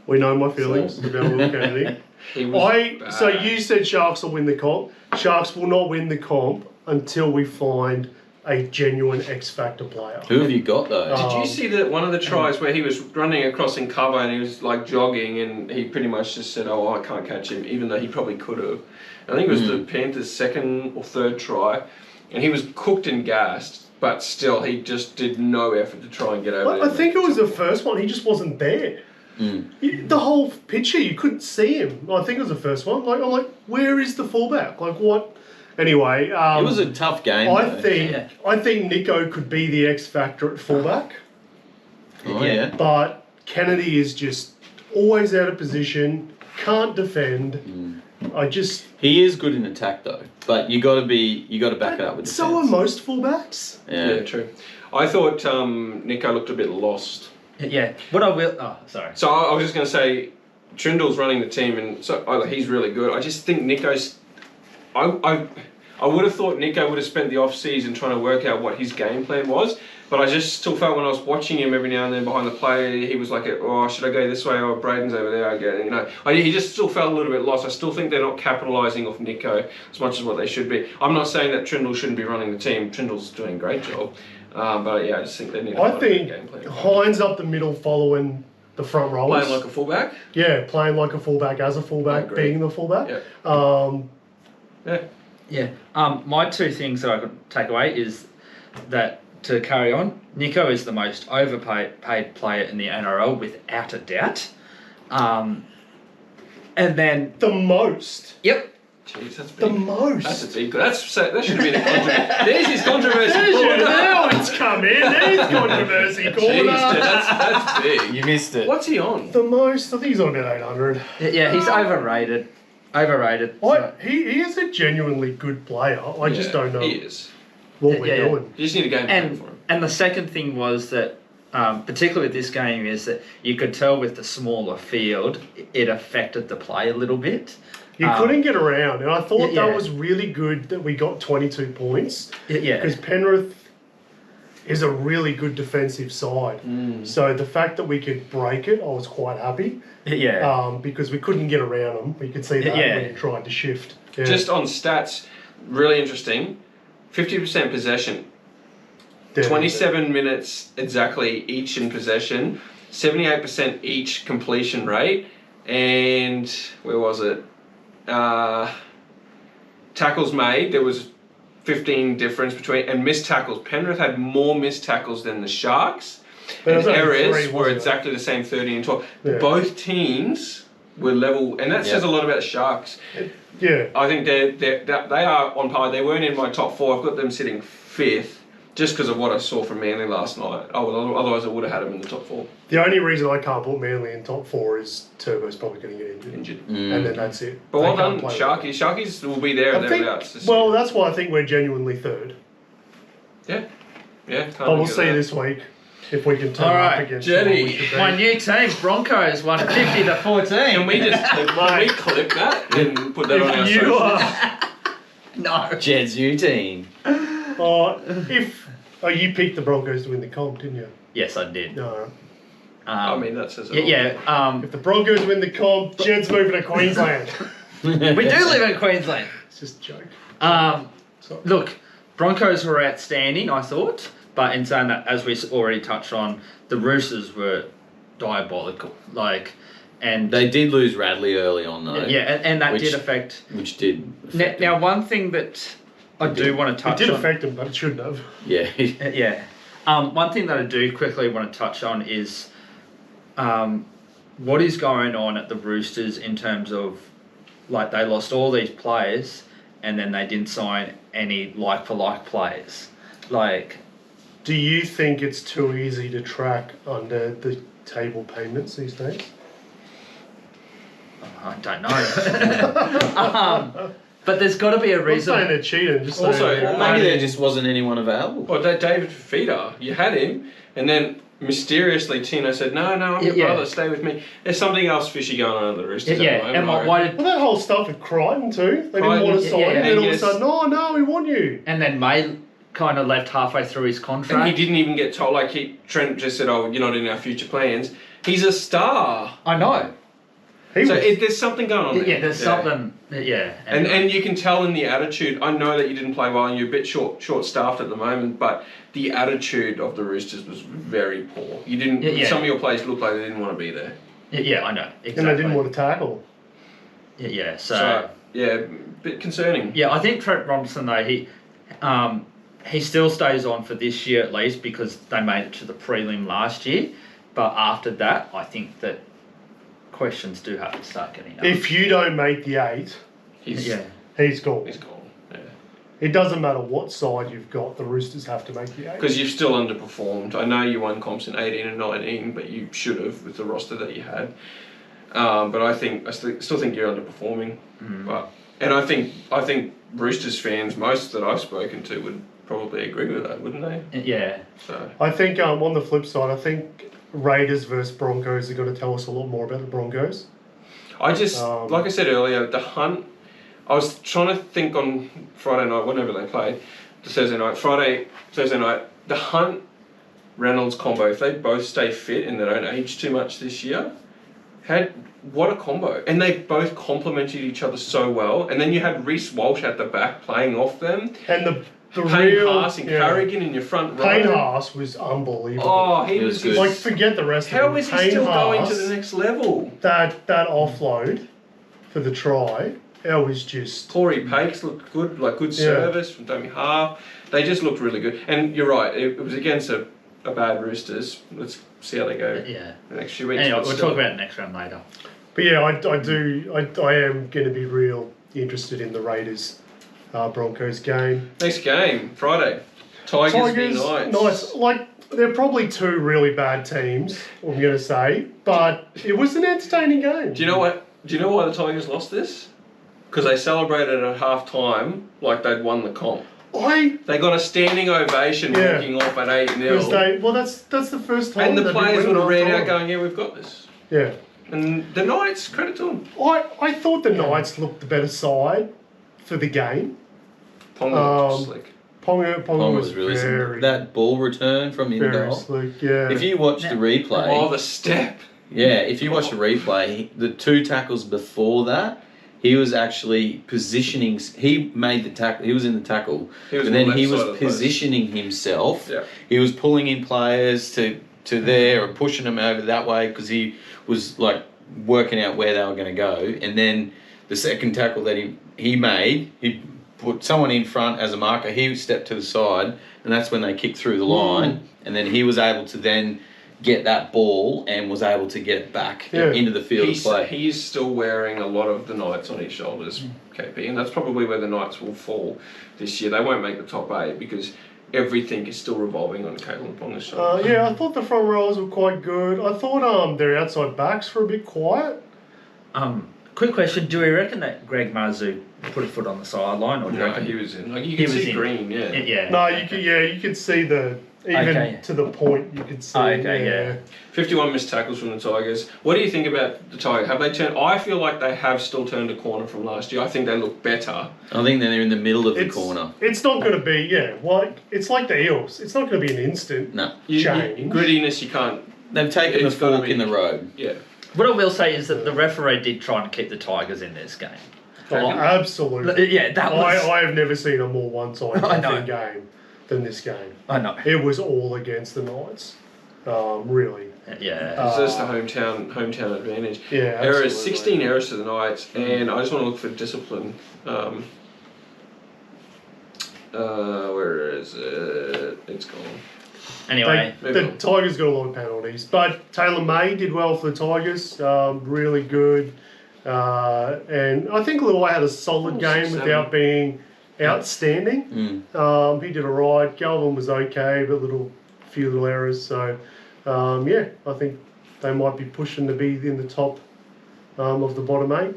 Speaker 1: We know my feelings about Will Kennedy. So you said Sharks will win the comp. Sharks will not win the comp until we find a genuine X-Factor player.
Speaker 3: Who have you got, though?
Speaker 4: Did you see that one of the tries where he was running across in cover and he was like jogging and he pretty much just said, "Oh, I can't catch him," even though he probably could have. I think it was the Panthers' second or third try, and he was cooked and gassed, but still he just did no effort to try and get over there.
Speaker 1: I think it was the first one. He just wasn't there. The whole picture, you couldn't see him. I think it was the first one. I'm like, where is the fullback? Like, what? Anyway,
Speaker 3: it was a tough game.
Speaker 1: I think Nico could be the X factor at fullback.
Speaker 3: Oh yeah.
Speaker 1: But Kennedy is just always out of position, can't defend.
Speaker 3: He is good in attack though, but you got to back it up with defense.
Speaker 1: So are most fullbacks.
Speaker 4: Yeah, true. I thought Nico looked a bit lost.
Speaker 2: Yeah. What I will. Oh, sorry.
Speaker 4: So I was just going to say, Trindle's running the team, and so he's really good. I just think Nico's. I would have thought Nico would have spent the off season trying to work out what his game plan was, but I just still felt when I was watching him every now and then behind the play, he was like, "Oh, should I go this way? Oh, Braden's over there again." You know, he just still felt a little bit lost. I still think they're not capitalising off Nico as much as what they should be. I'm not saying that Trindle shouldn't be running the team. Trindle's doing a great job, but yeah, I just think they need.
Speaker 1: I think game plan. Hines up the middle, following the front rollers.
Speaker 4: Playing like a fullback.
Speaker 1: Yeah, playing like a fullback as a fullback, being the fullback.
Speaker 4: Yeah.
Speaker 2: Yeah. My two things that I could take away is that, to carry on, Nico is the most overpaid player in the NRL without a doubt. And then
Speaker 1: the most.
Speaker 2: Yep.
Speaker 4: Jeez, that's big.
Speaker 1: The most.
Speaker 4: That's a big. That should have been a controversy. There's his controversy corner.
Speaker 1: Now it's come in. There's controversy corner.
Speaker 4: Jeez, dude, that's big.
Speaker 3: You missed it.
Speaker 4: What's he on?
Speaker 1: The most. I think he's on about 800.
Speaker 2: Yeah, he's overrated.
Speaker 1: He is a genuinely good player. I just don't know what we're doing.
Speaker 4: You just need a game plan for him.
Speaker 2: And the second thing was that, particularly with this game, is that you could tell with the smaller field, it affected the play a little bit.
Speaker 1: You couldn't get around, and I thought that was really good that we got 22 points.
Speaker 2: Yeah.
Speaker 1: Because Penrith is a really good defensive side. So the fact that we could break it, I was quite happy.
Speaker 2: Yeah.
Speaker 1: Because we couldn't get around them. You could see that when you tried to shift. Yeah.
Speaker 4: Just on stats, really interesting. 50% possession. 27 minutes exactly each in possession. 78% each completion rate. And where was it? Tackles made, there was 15 difference between, and missed tackles. Penrith had more missed tackles than the Sharks. And errors were exactly the same, 30 and 12. Yeah. Both teams were level, and that says a lot about the Sharks.
Speaker 1: Yeah.
Speaker 4: I think they are on par. They weren't in my top four. I've got them sitting 5th just because of what I saw from Manly last night. Otherwise I would have had them in the top 4.
Speaker 1: The only reason I can't put Manly in top 4 is Turbo's probably going to get injured. And then that's it.
Speaker 4: But well done, Sharkies. Sharkies will be there and thereabouts.
Speaker 1: Well, that's why I think we're genuinely 3rd.
Speaker 4: Yeah.
Speaker 1: But we'll see this week if we can turn up against
Speaker 2: Jetty. My new team, Broncos, won 50-14.
Speaker 4: Can we just clip that and put that on our socials?
Speaker 2: No.
Speaker 3: Jed's new team.
Speaker 1: You picked the Broncos to win the comp, didn't you?
Speaker 2: Yes, I did.
Speaker 1: No.
Speaker 4: I mean, that says it all.
Speaker 2: Yeah.
Speaker 1: If the Broncos win the comp, Jed's moving to Queensland.
Speaker 2: We do live in Queensland.
Speaker 1: It's just a joke.
Speaker 2: Look, Broncos were outstanding, I thought. But in saying that, as we already touched on, the Roosters were diabolical. And
Speaker 3: they did lose Radley early on, though.
Speaker 2: Yeah, and that did affect...
Speaker 3: Which did affect
Speaker 2: Now, one thing that I do want to touch on...
Speaker 1: It did affect them, but it shouldn't have.
Speaker 3: Yeah.
Speaker 2: Yeah. One thing that I do quickly want to touch on is what is going on at the Roosters in terms of, they lost all these players and then they didn't sign any like-for-like players.
Speaker 1: Do you think it's too easy to track under the table payments these days?
Speaker 2: I don't know. But there's got to be a reason.
Speaker 1: I'm saying they're cheating.
Speaker 3: Maybe there just wasn't anyone available.
Speaker 4: Well, David Fifita, you had him, and then mysteriously Tino said, no, I'm your brother, stay with me. There's something else fishy going on at the Roosters at the moment.
Speaker 1: Well, that whole stuff with Crichton too. They didn't want to sign him, and then all of a sudden, no, we want you.
Speaker 2: And then May kind of left halfway through his contract.
Speaker 4: And he didn't even get told, Trent just said, oh, you're not in our future plans. He's a star.
Speaker 2: I know.
Speaker 4: There's something going on there.
Speaker 2: Yeah, there's something,
Speaker 4: And you can tell in the attitude, I know that you didn't play well and you're a bit short-staffed at the moment, but the attitude of the Roosters was very poor. You didn't. Some of your players looked like they didn't want to be there.
Speaker 2: Yeah, I know. Exactly.
Speaker 1: And they didn't want to tackle.
Speaker 2: Yeah,
Speaker 4: so a bit concerning.
Speaker 2: Yeah, I think Trent Robinson, though, he still stays on for this year at least because they made it to the prelim last year. But after that, I think that questions do have to start getting up.
Speaker 1: If you don't make the 8, he's gone.
Speaker 4: He's gone. Yeah.
Speaker 1: It doesn't matter what side you've got, the Roosters have to make the 8.
Speaker 4: Because you've still underperformed. I know you won comps in 18 and 19, but you should have with the roster that you had. But I still think you're underperforming. And I think Roosters fans, most that I've spoken to, would probably agree with that, wouldn't they?
Speaker 2: Yeah.
Speaker 4: So
Speaker 1: I think on the flip side, I think Raiders versus Broncos are going to tell us a lot more about the Broncos.
Speaker 4: I just, like I said earlier, the hunt. I was trying to think on Friday night, whenever they played, Thursday night, the Hunt Reynolds combo. If they both stay fit and they don't age too much this year, what a combo! And they both complemented each other so well. And then you had Reece Walsh at the back playing off them.
Speaker 1: And the
Speaker 4: Payne Haas and Carrigan in your front row.
Speaker 1: Payne Haas was unbelievable.
Speaker 4: Oh, he was
Speaker 3: good.
Speaker 1: Like, forget the rest of it.
Speaker 4: How is he still going to the next level?
Speaker 1: That offload for the try, it was just...
Speaker 4: Corey Pakes looked good, good service from Tommy Half. They just looked really good. And you're right, it was against a bad Roosters. Let's see how they go the next few weeks.
Speaker 2: Anyway, we'll talk about the next round later.
Speaker 1: But yeah, I am going to be real interested in the Raiders Broncos game.
Speaker 4: Next game, Friday. Tigers
Speaker 1: Knights. They're probably two really bad teams, I'm going to say, but it was an entertaining game.
Speaker 4: Do you know why the Tigers lost this? Because they celebrated at half time like they'd won the comp. They got a standing ovation walking off at 8-0.
Speaker 1: Well, that's the first time.
Speaker 4: And the players would have ran out going, yeah, we've got this.
Speaker 1: Yeah.
Speaker 4: And the Knights, credit to them.
Speaker 1: I thought the Knights looked the better side for the game.
Speaker 4: Ponga was slick.
Speaker 1: Ponga was
Speaker 3: really
Speaker 1: very...
Speaker 3: That ball return from in goal.
Speaker 1: Slick, yeah.
Speaker 3: If you watch the replay...
Speaker 4: Oh, the step.
Speaker 3: Yeah, if you watch the replay, the 2 tackles before that, he was actually positioning... He made the tackle. He was in the tackle. And then he was positioning himself.
Speaker 4: Yeah.
Speaker 3: He was pulling in players to there or pushing them over that way because he was working out where they were going to go. And then the second tackle that he made, he put someone in front as a marker. He stepped to the side, and that's when they kicked through the line. And then he was able to then get that ball and was able to get it back into the field of play.
Speaker 4: He's still wearing a lot of the Knights on his shoulders, KP, and that's probably where the Knights will fall this year. They won't make the top 8 because everything is still revolving on Caleb Ponga's shoulders.
Speaker 1: I thought the front rows were quite good. I thought their outside backs were a bit quiet.
Speaker 2: Quick question: do we reckon that Greg Marzoo put a foot on the sideline, or do you reckon
Speaker 4: he was in? You can see green,
Speaker 1: No, you could see to the point. You could see.
Speaker 4: 51 missed tackles from the Tigers. What do you think about the Tigers? Have they turned? I feel like they have still turned a corner from last year. I think they look better.
Speaker 3: I think they're in the middle of the corner.
Speaker 1: It's not going to be it's like the Eels. It's not going to be an instant change.
Speaker 4: Grittiness, you can't.
Speaker 3: They've taken the fork in the road.
Speaker 4: Yeah.
Speaker 2: What I will say is that the referee did try and keep the Tigers in this game.
Speaker 1: Oh, absolutely.
Speaker 2: Yeah, that was...
Speaker 1: I have never seen a more one-sided game than this game.
Speaker 2: I know.
Speaker 1: It was all against the Knights. Really.
Speaker 2: Yeah.
Speaker 4: It's just the hometown advantage.
Speaker 1: Yeah,
Speaker 4: errors, 16 errors to the Knights, and I just want to look for discipline. Where is it? It's gone.
Speaker 2: Anyway,
Speaker 1: the Tigers got a lot of penalties, but Taylor May did well for the Tigers. Really good, and I think Luai had a solid game without being outstanding. He did alright. Galvin was okay, but few little errors. So I think they might be pushing to be in the top of the bottom 8.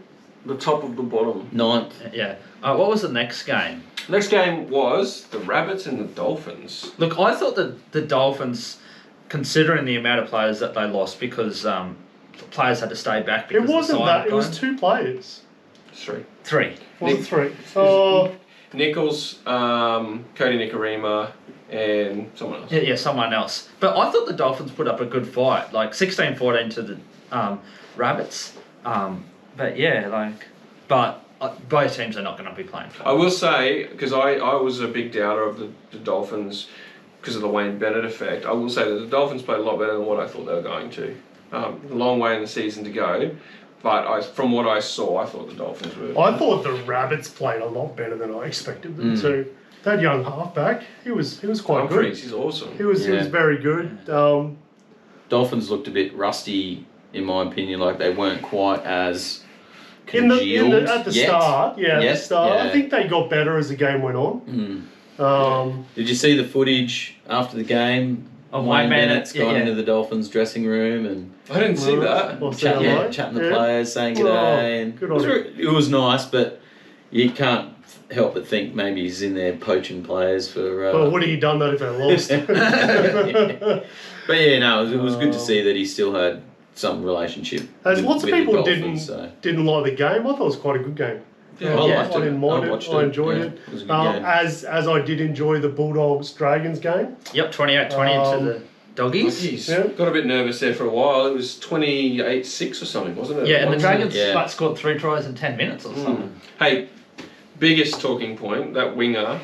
Speaker 4: The top of the bottom.
Speaker 3: 9th.
Speaker 2: Yeah. What was the next game?
Speaker 4: Next game was the Rabbits and the Dolphins.
Speaker 2: Look, I thought that the Dolphins considering the amount of players that they lost because players had to stay back
Speaker 1: It
Speaker 2: because
Speaker 1: wasn't
Speaker 2: of the
Speaker 1: that. It
Speaker 2: time.
Speaker 1: was 2 players.
Speaker 4: 3.
Speaker 2: 3.
Speaker 1: Was it 3? Oh,
Speaker 4: Nichols, Cody Nicarima, and someone else.
Speaker 2: Yeah, someone else. But I thought the Dolphins put up a good fight, like 16-14 to the Rabbits. But both teams are not going to be playing.
Speaker 4: I will say, because I was a big doubter of the Dolphins because of the Wayne Bennett effect, I will say that the Dolphins played a lot better than what I thought they were going to. A long way in the season to go, but from what I saw, I thought the Dolphins were...
Speaker 1: I thought the Rabbits played a lot better than I expected them to. That young halfback, he was quite
Speaker 4: Humphreys,
Speaker 1: good.
Speaker 4: he's awesome.
Speaker 1: He was very good.
Speaker 3: Dolphins looked a bit rusty, in my opinion. Like they weren't quite as
Speaker 1: at the start.
Speaker 3: Yeah.
Speaker 1: I think they got better as the game went on.
Speaker 3: Did you see the footage after the game? Wayne Bennett's gone into the Dolphins dressing room and
Speaker 4: I didn't see that.
Speaker 3: chatting the players, saying g'day. And it was nice, but you can't help but think maybe he's in there poaching players for...
Speaker 1: well, would he done that if they lost?
Speaker 3: But yeah, no, it was good to see that he still had some relationship.
Speaker 1: As lots of people
Speaker 3: Dolphins,
Speaker 1: didn't like the game. I thought it was quite a good game.
Speaker 3: Yeah,
Speaker 1: I didn't mind it. I enjoyed it.
Speaker 3: It was a good game.
Speaker 1: As I did enjoy the Bulldogs-Dragons game.
Speaker 2: Yep, 28-20 to the Doggies.
Speaker 4: Got a bit nervous there for a while. It was 28-6 or something, wasn't it?
Speaker 2: Yeah, and the Dragons scored 3 tries in 10 minutes or something.
Speaker 4: Hey, biggest talking point, that winger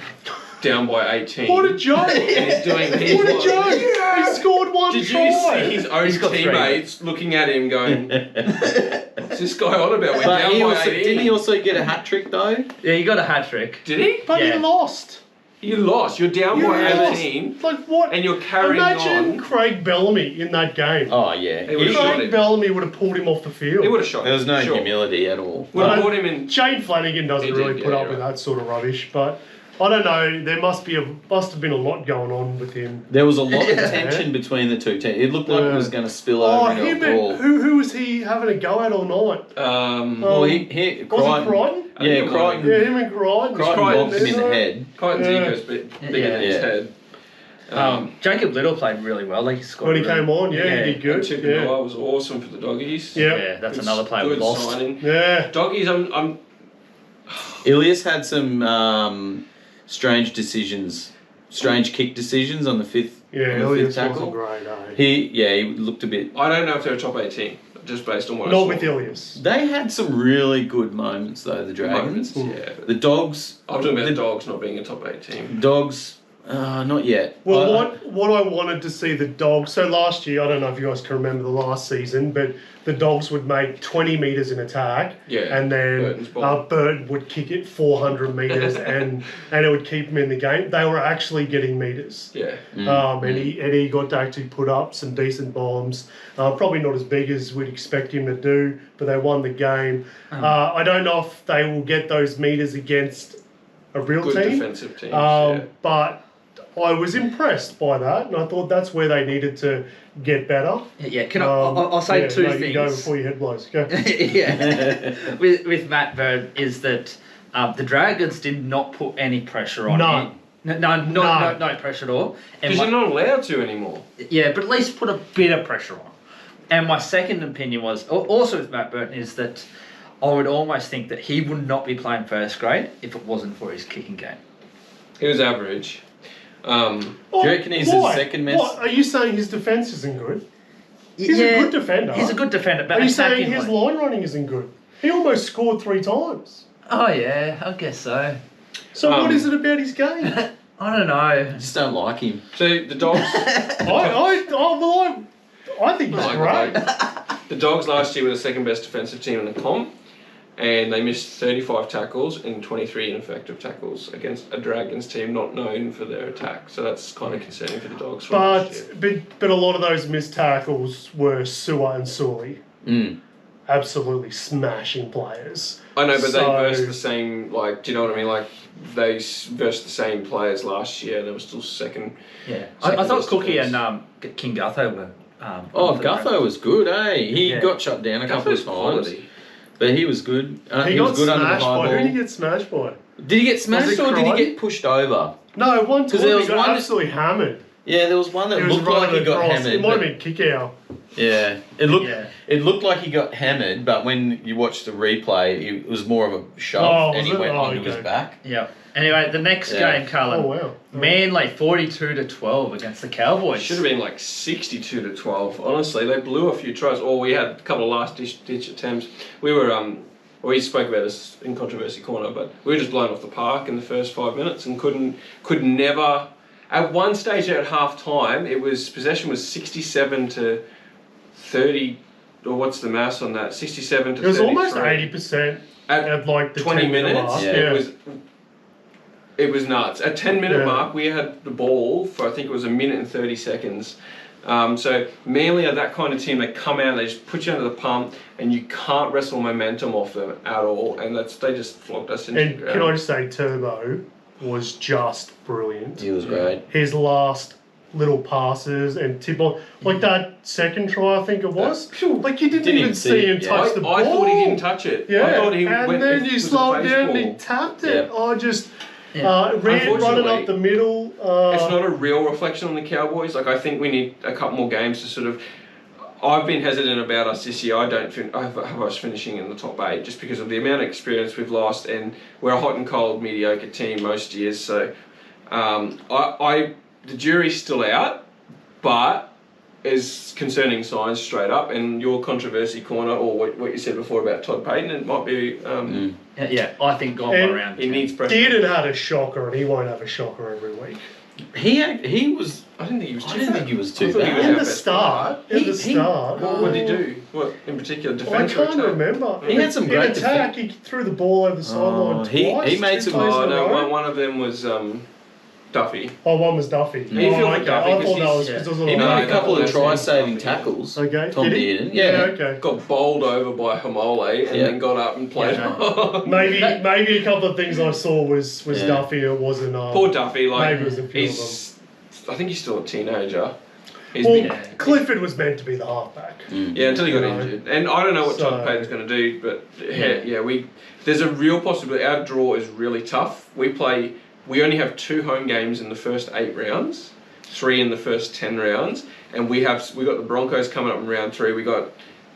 Speaker 4: down by 18.
Speaker 1: What a joke!
Speaker 4: What a
Speaker 1: joke! He scored 1
Speaker 4: Did
Speaker 1: try.
Speaker 4: you see his own teammates looking at him going, what's this guy on about? We're down by 18.
Speaker 3: Didn't he also get a hat-trick though?
Speaker 2: Yeah, he got a hat-trick.
Speaker 4: Did he?
Speaker 1: But he lost.
Speaker 4: You lost. You're down by 18.
Speaker 1: Like what?
Speaker 4: And you're carrying
Speaker 1: Imagine
Speaker 4: on.
Speaker 1: Craig Bellamy in that game.
Speaker 3: Oh, yeah.
Speaker 1: Craig Bellamy would have pulled him off the field.
Speaker 4: He would have shot him.
Speaker 3: There was no humility at all.
Speaker 4: Would have brought him in.
Speaker 1: Shane Flanagan doesn't really put up with that sort of rubbish, but I don't know. There must have been a lot going on with him.
Speaker 3: There was a lot of tension between the two teams. It looked like it was going to spill over into a brawl.
Speaker 1: Who was he having a go at all night?
Speaker 3: Was it Crichton? Yeah, Crichton.
Speaker 1: Yeah, him and Crichton.
Speaker 3: Crichton boxed him in the head.
Speaker 4: Crichton's ego's bigger than his head.
Speaker 2: Jacob Little played really well. Like he scored
Speaker 1: when he came on, he did good.
Speaker 4: Chip was awesome for the Doggies.
Speaker 2: Yeah, that's another player we lost.
Speaker 4: Signing.
Speaker 1: Yeah,
Speaker 4: Doggies. I'm.
Speaker 3: Ilias had some strange kick decisions on the fifth.
Speaker 1: Yeah, Ilias wasn't great.
Speaker 3: He looked a bit.
Speaker 4: I don't know if they're top 18, just based on what I
Speaker 1: saw.
Speaker 4: saw.
Speaker 1: Not with Ilias.
Speaker 3: They had some really good moments though. The Dragons. The Dogs.
Speaker 4: I'm talking about the Dogs not being a top 8 team.
Speaker 3: Dogs. Not yet.
Speaker 1: Well, what I wanted to see the Dogs... So last year, I don't know if you guys can remember the last season, but the Dogs would make 20 metres in attack, and then Burton would kick it 400 metres, and it would keep them in the game. They were actually getting metres.
Speaker 4: Yeah.
Speaker 1: And he got to actually put up some decent bombs. Probably not as big as we'd expect him to do, but they won the game. I don't know if they will get those metres against a real
Speaker 4: good
Speaker 1: team.
Speaker 4: Defensive teams,
Speaker 1: but I was impressed by that, and I thought that's where they needed to get better.
Speaker 2: Yeah, I'll say two things.
Speaker 1: You go before your head blows. Go.
Speaker 2: with Matt Bird is that the Dragons did not put any pressure on him. No pressure at all.
Speaker 4: Because you're not allowed to anymore.
Speaker 2: Yeah, but at least put a bit of pressure on. And my second opinion was, also with Matt Burton, is that I would almost think that he would not be playing first grade if it wasn't for his kicking game.
Speaker 4: He was average.
Speaker 3: Do you reckon he's the second best?
Speaker 1: What? Are you saying his defence isn't good? He's a good defender.
Speaker 2: He's a good defender. But
Speaker 1: are you saying his line running isn't good? He almost scored 3 times.
Speaker 2: Oh, yeah, I guess so.
Speaker 1: So what is it about his game?
Speaker 2: I don't know. I
Speaker 3: just don't like him.
Speaker 4: So the Dogs...
Speaker 1: I think he's great.
Speaker 4: The Dogs last year were the second best defensive team in the comp, and they missed 35 tackles and 23 ineffective tackles against a Dragons team not known for their attack. So that's kind of concerning for the Dogs.
Speaker 1: But a lot of those missed tackles were Sua and Sully. Absolutely smashing players.
Speaker 4: I know, but they versed the same, do you know what I mean? Like, they versed the same players last year. They were still second.
Speaker 2: Yeah. I thought Cookie and King Gutho were...
Speaker 3: Gutho was good, eh? He got shut down a couple of times.
Speaker 4: Quality.
Speaker 3: But he was good.
Speaker 1: He was good under the high ball. Who did he
Speaker 3: get
Speaker 1: smashed by?
Speaker 3: Did he get smashed or did he get pushed over?
Speaker 1: No, one time he got absolutely hammered.
Speaker 3: Yeah, there was one that
Speaker 1: It was
Speaker 3: looked like he
Speaker 1: running
Speaker 3: got
Speaker 1: across.
Speaker 3: hammered.
Speaker 1: It might have
Speaker 3: but-
Speaker 1: been kick out.
Speaker 3: Yeah, it looked like he got hammered, but when you watched the replay, it was more of a shove,
Speaker 1: Oh,
Speaker 3: and
Speaker 1: was
Speaker 3: he
Speaker 1: it?
Speaker 3: went
Speaker 1: Oh,
Speaker 3: onto
Speaker 1: okay.
Speaker 3: his back.
Speaker 2: Yeah. Anyway, the next
Speaker 3: Yeah.
Speaker 2: game, Cullen.
Speaker 1: Oh, wow.
Speaker 2: Manly 42-12 against the Cowboys.
Speaker 4: Should have been like 62-12. Honestly, they blew a few tries. Or we had a couple of last ditch attempts. We were we spoke about this in Controversy Corner, but we were just blown off the park in the first 5 minutes and could never. At one stage at half time, possession was 67-30, or what's the maths on that? 67 to 33.
Speaker 1: It was almost 80% at like the
Speaker 4: 20 minutes.
Speaker 1: mark.
Speaker 3: Yeah.
Speaker 4: It was nuts. At 10-minute
Speaker 1: Yeah.
Speaker 4: mark, we had the ball for I think it was 1 minute and 30 seconds. So Manly are that kind of team. They come out, they just put you under the pump, and you can't wrestle momentum off them at all. And they just flogged us into the
Speaker 1: And
Speaker 4: ground.
Speaker 1: can I just say, Turbo was just brilliant.
Speaker 3: He was great.
Speaker 1: His last little passes and tip on, like that second try, I think it was. Like you didn't even see him touch the ball.
Speaker 4: I thought he didn't touch it.
Speaker 1: Yeah,
Speaker 4: I thought he
Speaker 1: and
Speaker 4: went
Speaker 1: then
Speaker 4: it
Speaker 1: you
Speaker 4: was a
Speaker 1: slow it
Speaker 4: face
Speaker 1: down and he
Speaker 4: ball.
Speaker 1: tapped it.
Speaker 3: Yeah.
Speaker 1: I just running
Speaker 4: Unfortunately,
Speaker 1: up the middle.
Speaker 4: It's not a real reflection on the Cowboys. Like I think we need a couple more games to sort of. I've been hesitant about us this year. I have us finishing in the top 8 just because of the amount of experience we've lost, and we're a hot and cold mediocre team most years. So, the jury's still out, but is concerning signs straight up. And your Controversy Corner, or what you said before about Todd Payton, it might be.
Speaker 2: Yeah, I think gone by
Speaker 1: And
Speaker 2: round
Speaker 4: He
Speaker 2: 10.
Speaker 4: needs pressure.
Speaker 1: Dearden had a shocker, and he won't have a shocker every week.
Speaker 3: He was.
Speaker 4: I didn't think he was too
Speaker 3: I didn't
Speaker 4: bad.
Speaker 3: think he was
Speaker 4: I
Speaker 3: too
Speaker 4: thought he was
Speaker 3: bad.
Speaker 1: In
Speaker 4: our
Speaker 1: the
Speaker 4: best
Speaker 1: start,
Speaker 4: What did he do? What in particular?
Speaker 1: I
Speaker 4: Defense or
Speaker 1: can't
Speaker 4: attack?
Speaker 1: remember.
Speaker 3: He had some great
Speaker 1: in attack. He threw the ball over the sideline
Speaker 3: he
Speaker 1: twice.
Speaker 3: made
Speaker 1: 2
Speaker 3: some-
Speaker 1: plays
Speaker 4: Oh
Speaker 1: in a
Speaker 4: no,
Speaker 1: row.
Speaker 4: one of them was Duffy.
Speaker 1: Oh, one was Duffy.
Speaker 4: He feels like Duffy
Speaker 1: I
Speaker 4: 'cause
Speaker 1: thought that
Speaker 4: he's-
Speaker 1: was because it was a
Speaker 3: He
Speaker 1: little
Speaker 3: made a couple of
Speaker 4: that's
Speaker 3: try-saving
Speaker 4: Duffy.
Speaker 3: tackles.
Speaker 1: Okay.
Speaker 3: Tom
Speaker 1: Did he?
Speaker 3: Dearden. Yeah.
Speaker 1: Okay.
Speaker 4: Got bowled over by Hamole and
Speaker 3: Yeah.
Speaker 4: then got up and played.
Speaker 1: Maybe a couple of things I saw was
Speaker 3: Yeah.
Speaker 1: Duffy. It wasn't.
Speaker 4: Poor Duffy, like
Speaker 1: Maybe it was a few
Speaker 4: I think he's still a teenager. He's
Speaker 1: Well,
Speaker 4: been,
Speaker 1: Clifford was meant to be the halfback.
Speaker 4: yeah, until he got
Speaker 1: You know.
Speaker 4: injured. And I don't know what
Speaker 1: So-
Speaker 4: Todd Payton's going to do, but there's a real possibility. Our draw is really tough. We only have 2 home games in the first 8 rounds, 3 in the first 10 rounds, and we got the Broncos coming up in round 3. We got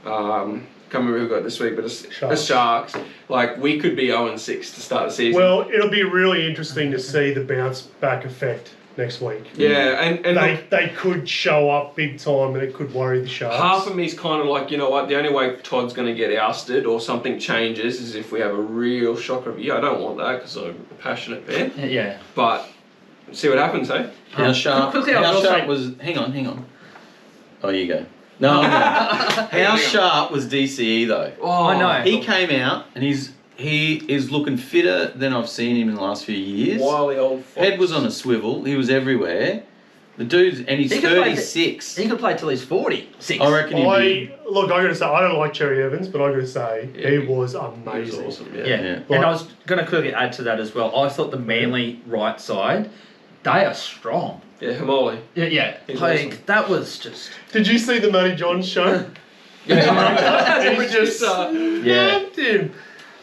Speaker 4: can't remember who we got this week, but the Sharks. Like we could be 0-6 to start the season.
Speaker 1: Well, it'll be really interesting to see the bounce back effect next week.
Speaker 4: yeah, and
Speaker 1: They could show up big time, and it could worry the Sharks.
Speaker 4: half of me's kind of like, you know what, the only way Todd's going to get ousted or something changes is if we have a real shocker of a year. I don't want that because I'm a passionate fan.
Speaker 2: Yeah.
Speaker 4: But see what happens, eh?
Speaker 3: How sharp?
Speaker 2: quickly, I
Speaker 3: How
Speaker 2: will
Speaker 3: sharp
Speaker 2: say-
Speaker 3: was? Hang on. Oh, you go. No. How sharp was DCE though?
Speaker 4: Oh,
Speaker 2: I know.
Speaker 3: He came out and he is looking fitter than I've seen him in the last few years.
Speaker 4: Wily old fox.
Speaker 3: Head was on a swivel. He was everywhere. The dude's and he's
Speaker 2: He could play
Speaker 3: 36.
Speaker 2: He could play till he's 46.
Speaker 3: I reckon he'd be.
Speaker 1: I gotta say, I don't like Cherry Evans, but I gotta say
Speaker 4: Yeah,
Speaker 1: he
Speaker 4: he-
Speaker 1: was
Speaker 4: He was
Speaker 1: amazing.
Speaker 4: awesome,
Speaker 2: Yeah.
Speaker 3: Yeah.
Speaker 2: And I was going to quickly add to that as well. I thought the Manly right side, they are strong.
Speaker 4: Yeah, Hamole.
Speaker 2: Yeah.
Speaker 4: He's
Speaker 2: Like,
Speaker 4: awesome.
Speaker 2: that was just...
Speaker 1: Did you see the Matty Johns show?
Speaker 4: Yeah.
Speaker 1: He just
Speaker 3: Yeah.
Speaker 1: snapped him.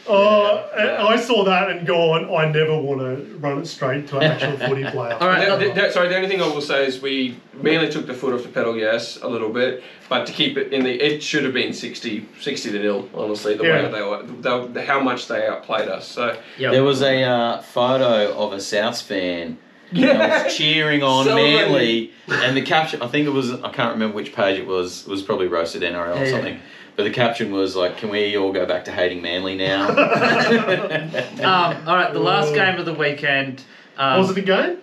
Speaker 1: I saw that and gone, I never want to run it straight to an actual footy player.
Speaker 2: All right,
Speaker 4: Sorry, the only thing I will say is we mainly took the foot off the pedal, yes, a little bit, but to keep it it should have been 60-0, honestly, the
Speaker 1: Yeah.
Speaker 4: way they how much they outplayed us. So
Speaker 2: Yep.
Speaker 3: There was a photo of a Souths fan that was cheering on
Speaker 4: Celebrating.
Speaker 3: Manly, and the caption, I think it was, I can't remember which page it was probably Roasted NRL or
Speaker 2: Yeah.
Speaker 3: something, but the caption was like, can we all go back to hating Manly now?
Speaker 2: All right, the last game of the weekend.
Speaker 1: Was it a game?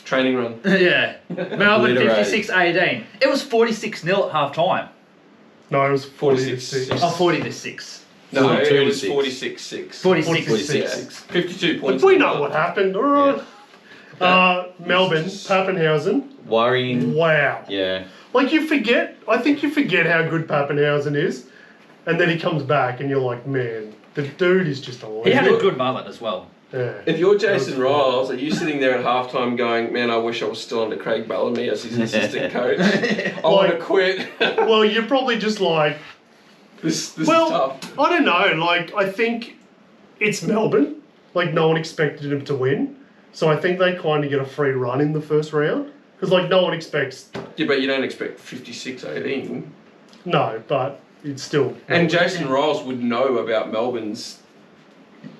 Speaker 4: training run.
Speaker 2: Yeah. Melbourne
Speaker 3: Obliterated.
Speaker 2: 56-18. It was 46-0 at half time.
Speaker 1: No, it was
Speaker 4: 46.
Speaker 1: 46.
Speaker 2: Oh, 40-6.
Speaker 4: No,
Speaker 3: 42
Speaker 4: it
Speaker 3: to
Speaker 4: was
Speaker 3: 6.
Speaker 4: 46-6.
Speaker 2: 46-6.
Speaker 4: 52 points.
Speaker 1: But we know what happened, alright. Melbourne, Pappenhausen.
Speaker 3: Worrying.
Speaker 1: Wow.
Speaker 3: Yeah.
Speaker 1: Like I think you forget how good Pappenhausen is, and then he comes back and you're like, man, the dude is just a
Speaker 2: He had a
Speaker 1: legend.
Speaker 2: good mullet as well.
Speaker 1: Yeah.
Speaker 4: If you're Jason Riles, are you sitting there at halftime going, man, I wish I was still under Craig Bellamy as his assistant coach? I want to quit.
Speaker 1: Well, you're probably just like,
Speaker 4: This is
Speaker 1: well,
Speaker 4: tough.
Speaker 1: I don't know. Like, I think it's Melbourne. Like, no one expected him to win. So I think they kind of get a free run in the first round. Because, like, no one expects...
Speaker 4: Yeah, but you don't expect 56-18.
Speaker 1: No, but it's still...
Speaker 4: And Jason Riles would know about Melbourne's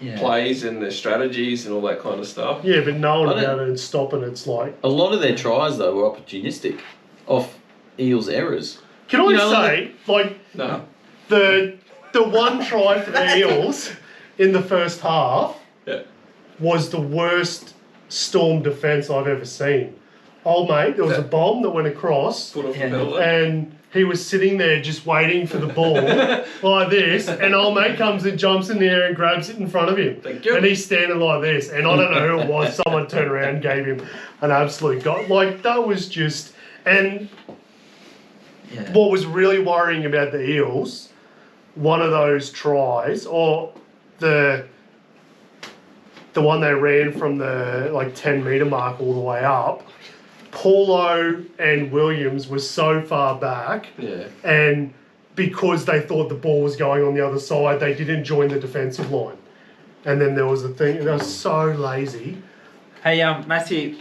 Speaker 2: Yeah.
Speaker 4: plays and their strategies and all that kind of stuff.
Speaker 1: Yeah, but no one
Speaker 3: I don't-
Speaker 1: about it and stopping it's like...
Speaker 3: A lot of their tries, though, were opportunistic off Eels' errors.
Speaker 1: Can I
Speaker 3: You know,
Speaker 1: say, like,
Speaker 4: No.
Speaker 1: the one try for the Eels in the first half
Speaker 4: Yeah.
Speaker 1: was the worst Storm defence I've ever seen. Oh, mate, there was a bomb that went across
Speaker 4: Foot off
Speaker 2: Yeah.
Speaker 4: the pedal.
Speaker 1: and he was sitting there just waiting for the ball like this, and old mate comes and jumps in the air and grabs it in front of him.
Speaker 4: Thank you.
Speaker 1: And he's standing like this, and I don't know who it was. Someone turned around and gave him an absolute god. Like, that was just... And
Speaker 2: Yeah.
Speaker 1: what was really worrying about the Eels, one of those tries, or the one they ran from the, like, 10-metre mark all the way up, Paulo and Williams were so far back,
Speaker 4: Yeah.
Speaker 1: and because they thought the ball was going on the other side, they didn't join the defensive line. And then there was a thing, they were so lazy.
Speaker 2: Hey, Matthew,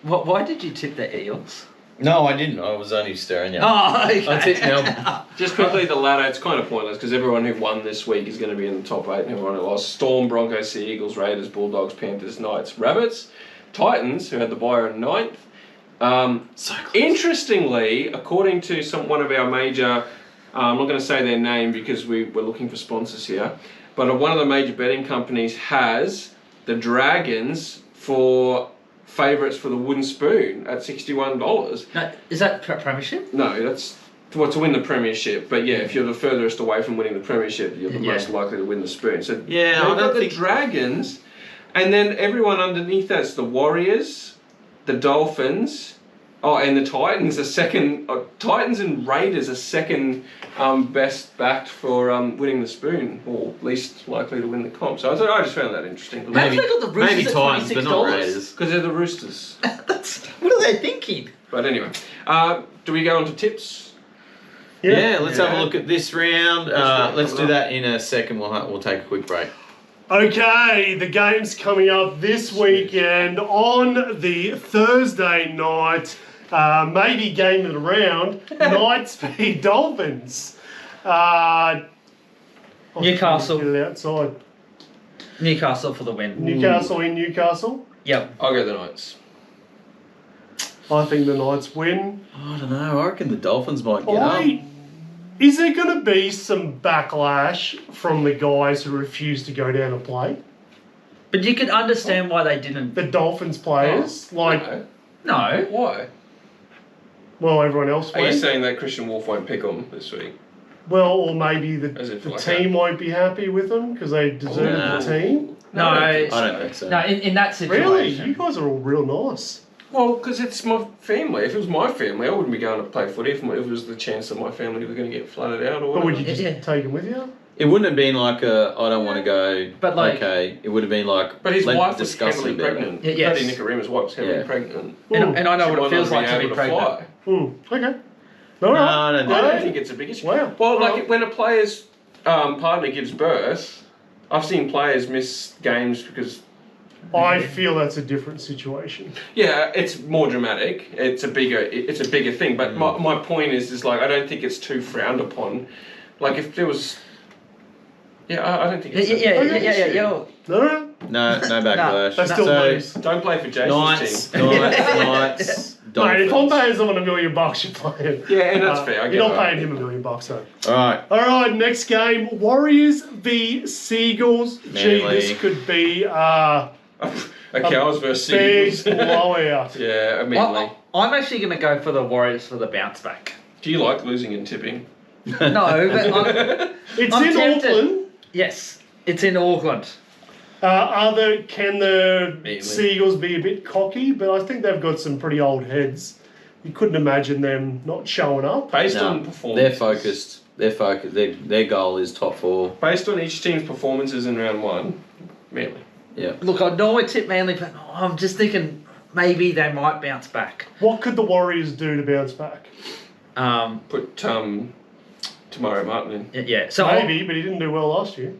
Speaker 2: why did you tip the Eels?
Speaker 3: No, I didn't. I was only staring at
Speaker 2: Oh, okay.
Speaker 3: I tipped Melbourne.
Speaker 4: Just quickly, the ladder, it's kind of pointless because everyone who won this week is going to be in the top 8 and everyone who lost. Storm, Broncos, Sea Eagles, Raiders, Bulldogs, Panthers, Knights, Rabbits, Titans, who had the bye on 9th.
Speaker 3: So close.
Speaker 4: Interestingly, according to one of our major, I'm not going to say their name because we're looking for sponsors here, but one of the major betting companies has the Dragons for favourites for the wooden spoon at $61.
Speaker 2: No, is that premiership?
Speaker 4: No, that's to win the premiership. But yeah, if you're the furthest away from winning the premiership, you're the
Speaker 2: Yeah.
Speaker 4: most likely to win the spoon. So
Speaker 3: Yeah, I
Speaker 4: they've
Speaker 3: don't
Speaker 4: got the
Speaker 3: think-
Speaker 4: Dragons, and then everyone underneath that's the Warriors, the Dolphins. Oh, and the Titans are second. Titans and Raiders are second best backed for winning the spoon, or least likely to win the comp. So I just found that interesting.
Speaker 2: How have they got the Roosters
Speaker 3: maybe
Speaker 2: at
Speaker 3: Titans, but not
Speaker 2: $26?
Speaker 3: Raiders.
Speaker 4: Because they're the Roosters.
Speaker 2: What are they thinking?
Speaker 4: But anyway, do we go on to tips?
Speaker 3: Yeah, let's have
Speaker 4: Yeah.
Speaker 3: a look at this round.
Speaker 4: round
Speaker 3: Let's
Speaker 4: coming
Speaker 3: do
Speaker 4: up.
Speaker 3: that in a second. We'll take a quick break.
Speaker 1: Okay, the game's coming up this weekend on the Thursday night. Maybe game of the round. Knights v Dolphins.
Speaker 2: Newcastle.
Speaker 1: Get it outside.
Speaker 2: Newcastle for the win.
Speaker 1: Newcastle in Newcastle.
Speaker 2: Yep.
Speaker 4: I'll go the Knights.
Speaker 1: I think the Knights win.
Speaker 3: I don't know. I reckon the Dolphins might get up.
Speaker 1: Is there going to be some backlash from the guys who refuse to go down and play?
Speaker 2: But you can understand why they didn't.
Speaker 1: The Dolphins players? Like,
Speaker 4: No.
Speaker 2: No.
Speaker 4: Why?
Speaker 1: well, everyone else
Speaker 4: Are you
Speaker 1: went.
Speaker 4: saying that Christian Wolf won't pick them this week?
Speaker 1: Well, or maybe the
Speaker 4: As if like
Speaker 1: team won't be happy with them because they deserted
Speaker 3: No.
Speaker 1: the team.
Speaker 2: No.
Speaker 3: I don't think so.
Speaker 2: No, in that situation.
Speaker 1: Really? You guys are all real nice.
Speaker 4: Well, because it's my family. If it was my family, I wouldn't be going to play footy if it was the chance that my family were going to get flooded out or
Speaker 1: But would
Speaker 4: whatever.
Speaker 1: you just
Speaker 2: Yeah.
Speaker 1: take them with you?
Speaker 3: It wouldn't have been like a I don't want to go.
Speaker 2: But like-
Speaker 3: okay, it would have been like.
Speaker 4: But his
Speaker 3: let's
Speaker 4: wife was
Speaker 3: discuss
Speaker 4: heavily
Speaker 3: it about it.
Speaker 4: pregnant.
Speaker 2: Yeah, yes.
Speaker 4: Daddy Nicarima's wife was heavily
Speaker 3: Yeah.
Speaker 4: pregnant.
Speaker 2: And I know
Speaker 4: She
Speaker 2: what
Speaker 4: might
Speaker 2: it feels
Speaker 4: not
Speaker 2: like to be
Speaker 4: able
Speaker 2: pregnant.
Speaker 4: fly.
Speaker 1: Okay. All
Speaker 3: No,
Speaker 1: right.
Speaker 3: I don't
Speaker 4: I
Speaker 3: think
Speaker 4: don't think it's a big issue.
Speaker 1: Wow.
Speaker 4: Well,
Speaker 1: All
Speaker 4: like
Speaker 1: right.
Speaker 4: when a player's partner gives birth, I've seen players miss games because
Speaker 1: I feel that's a different situation.
Speaker 4: yeah, it's more dramatic. It's a bigger thing. But my point is like I don't think it's too frowned upon. Like if there was, I don't think it's a
Speaker 2: Yeah.
Speaker 4: big issue.
Speaker 1: No.
Speaker 3: no backlash.
Speaker 1: They still
Speaker 3: so,
Speaker 1: lose.
Speaker 4: Don't play for Jason's
Speaker 3: Knights,
Speaker 4: team.
Speaker 3: Knights,
Speaker 1: Mate, if I'm
Speaker 3: Dolphins.
Speaker 1: paying someone $1 million, you're playing.
Speaker 4: Yeah, and that's fair. I get
Speaker 1: You're not
Speaker 4: that.
Speaker 1: paying him $1 million, though.
Speaker 3: All right.
Speaker 1: All right, next game: Warriors v Seagulls. Gee,
Speaker 3: Manly.
Speaker 1: this could be
Speaker 4: A cows versus
Speaker 1: big
Speaker 4: Seagulls.
Speaker 1: blowout.
Speaker 4: Yeah, immediately.
Speaker 2: I'm actually going to go for the Warriors for the bounce back.
Speaker 4: Do you like losing and tipping?
Speaker 2: No, but
Speaker 1: It's
Speaker 2: I'm
Speaker 1: in
Speaker 2: tempted.
Speaker 1: Auckland.
Speaker 2: yes, it's in Auckland.
Speaker 1: Can the
Speaker 4: Manly.
Speaker 1: Seagulls be a bit cocky? But I think they've got some pretty old heads. You couldn't imagine them not showing up.
Speaker 4: Based
Speaker 3: No,
Speaker 4: on performance.
Speaker 3: they're focused. They're focused. Their goal is top 4.
Speaker 4: Based on each team's performances in round 1, Manly.
Speaker 3: Yeah.
Speaker 2: Look, I normally tip Manly, but I'm just thinking maybe they might bounce back.
Speaker 1: What could the Warriors do to bounce back?
Speaker 4: Put Tamari Martin in.
Speaker 2: Yeah. So
Speaker 1: Maybe, but he didn't do well last year.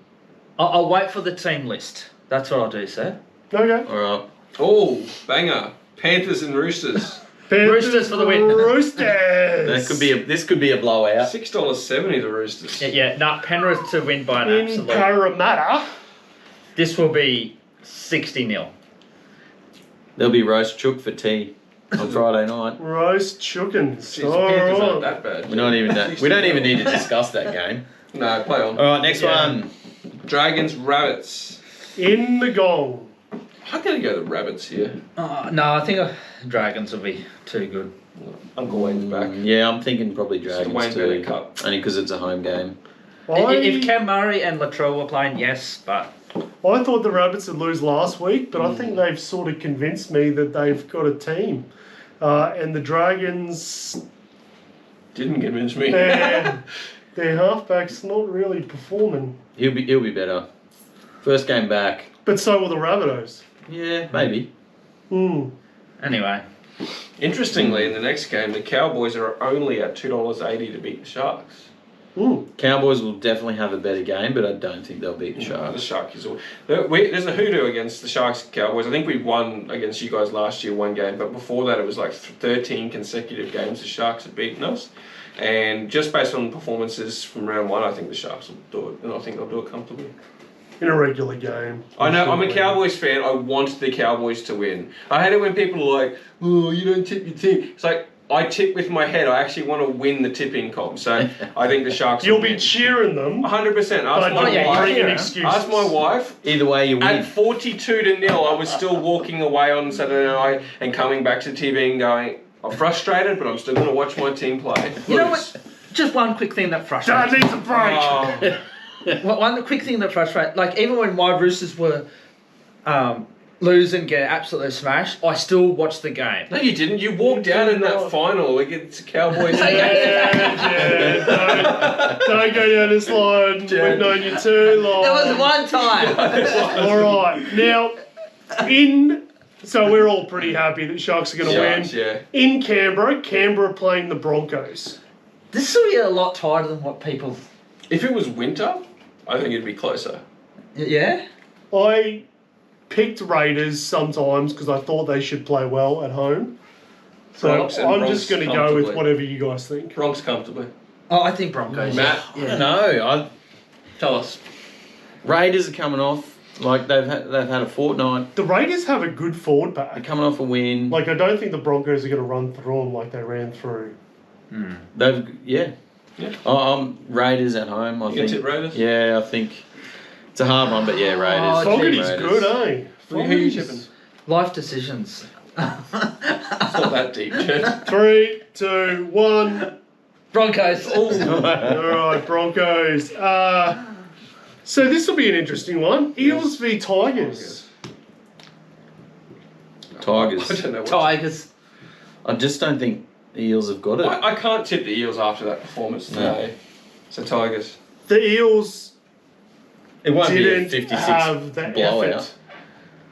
Speaker 2: I'll wait for the team list. That's what I'll do, sir.
Speaker 1: Okay.
Speaker 3: All right.
Speaker 4: Oh, banger. Panthers and Roosters.
Speaker 2: Roosters for the win.
Speaker 1: Roosters.
Speaker 3: This could be a blowout.
Speaker 4: $6.70 the Roosters.
Speaker 2: Yeah, Penrith to win by an
Speaker 1: In
Speaker 2: absolute.
Speaker 1: Parramatta.
Speaker 2: This will be 60-0.
Speaker 3: There'll be roast chook for tea on Friday night.
Speaker 1: Roast chickens.
Speaker 4: Jeez, the Panthers aren't
Speaker 1: All right.
Speaker 4: that bad.
Speaker 3: We don't even need to discuss that game.
Speaker 4: No, play on.
Speaker 3: All right, next
Speaker 1: Yeah.
Speaker 3: one.
Speaker 4: Dragons, Rabbits.
Speaker 1: In the gong.
Speaker 4: I'm going to go the Rabbits here.
Speaker 2: No, I think Dragons will be too good.
Speaker 4: Uncle Wayne's back.
Speaker 3: Yeah, I'm thinking probably
Speaker 4: the
Speaker 3: Dragons
Speaker 4: Wayne
Speaker 3: too.
Speaker 4: Bennett Cup.
Speaker 3: Only because it's a home game.
Speaker 2: If Cam Murray and Latrell were playing, yes, but
Speaker 1: I thought the Rabbits would lose last week, but I think they've sort of convinced me that they've got a team. And the Dragons,
Speaker 4: Didn't convince me.
Speaker 1: their halfback's not really performing.
Speaker 3: He'll be better. First game back.
Speaker 1: But so will the Rabbitohs.
Speaker 3: Yeah, maybe.
Speaker 2: anyway.
Speaker 4: Interestingly, in the next game, the Cowboys are only at $2.80 to beat the Sharks.
Speaker 3: Cowboys will definitely have a better game, but I don't think they'll beat the
Speaker 4: The
Speaker 3: Sharks.
Speaker 4: Sharks. There's a hoodoo against the Sharks and Cowboys. I think we won against you guys last year one game, but before that it was like 13 consecutive games the Sharks had beaten us. And just based on performances from round one, I think the Sharks will do it, and I think they'll do it comfortably.
Speaker 1: In a regular game.
Speaker 4: I know, I'm a Cowboys fan. I want the Cowboys to win. I hate it when people are like, oh, you don't tip your team. It's like, I tip with my head. I actually want to win the tipping comp. So I think the Sharks
Speaker 1: You'll
Speaker 4: will
Speaker 1: be
Speaker 4: win.
Speaker 1: cheering them.
Speaker 4: 100%.
Speaker 1: But
Speaker 4: Ask my
Speaker 1: don't
Speaker 4: wife.
Speaker 1: bring in excuses.
Speaker 4: Ask my wife.
Speaker 3: Either way, you win.
Speaker 4: At 42-0, I was still walking away on Saturday night and coming back to TV and going, I'm frustrated, but I'm still going to watch my team play.
Speaker 2: You know what? Just one quick thing that
Speaker 1: Dad
Speaker 2: frustrates me.
Speaker 1: needs a break.
Speaker 2: One quick thing that frustrates, like even when my Roosters were lose and get absolutely smashed, I still watched the game.
Speaker 4: No, you didn't. You walked out in that final against the Cowboys.
Speaker 1: Don't go down this line. We've known you too long.
Speaker 2: There was one time.
Speaker 1: All right. Now, so we're all pretty happy that Sharks are going to win.
Speaker 4: Yeah.
Speaker 1: In Canberra playing the Broncos.
Speaker 2: This will be a lot tighter than what people.
Speaker 4: If it was winter, I think it'd be closer.
Speaker 2: Yeah.
Speaker 1: I picked Raiders sometimes because I thought they should play well at home. So
Speaker 4: Bronx and
Speaker 1: I'm
Speaker 4: Bronx
Speaker 1: just going to go with
Speaker 4: comfortably.
Speaker 1: whatever you guys think.
Speaker 4: Bronx comfortably.
Speaker 2: Oh, I think Broncos.
Speaker 4: Matt?
Speaker 3: I don't know.
Speaker 4: Tell us.
Speaker 3: Raiders are coming off like they've had a fortnight.
Speaker 1: The Raiders have a good forward
Speaker 3: They're
Speaker 1: pack.
Speaker 3: coming off a win.
Speaker 1: Like, I don't think the Broncos are going to run through them like they ran through.
Speaker 3: Yeah. Raiders at home. I
Speaker 4: You
Speaker 3: think.
Speaker 4: can tip Raiders?
Speaker 3: Yeah, I think it's a hard one, but yeah, Raiders.
Speaker 1: Fogarty's
Speaker 3: Raiders.
Speaker 1: good, eh?
Speaker 4: Who are you tipping?
Speaker 2: Life decisions.
Speaker 4: It's not that deep, Jed.
Speaker 1: 3, 2, 1.
Speaker 2: Broncos.
Speaker 1: All right, Broncos. So this will be an interesting one. Eels v Tigers.
Speaker 3: Tigers.
Speaker 4: I don't know what
Speaker 2: Tigers.
Speaker 3: I just don't think the Eels have got it.
Speaker 4: I can't tip the Eels after that performance today. So Tigers.
Speaker 1: The Eels
Speaker 3: It won't be a
Speaker 1: didn't
Speaker 3: 56
Speaker 1: have the
Speaker 3: blowout.
Speaker 1: effort.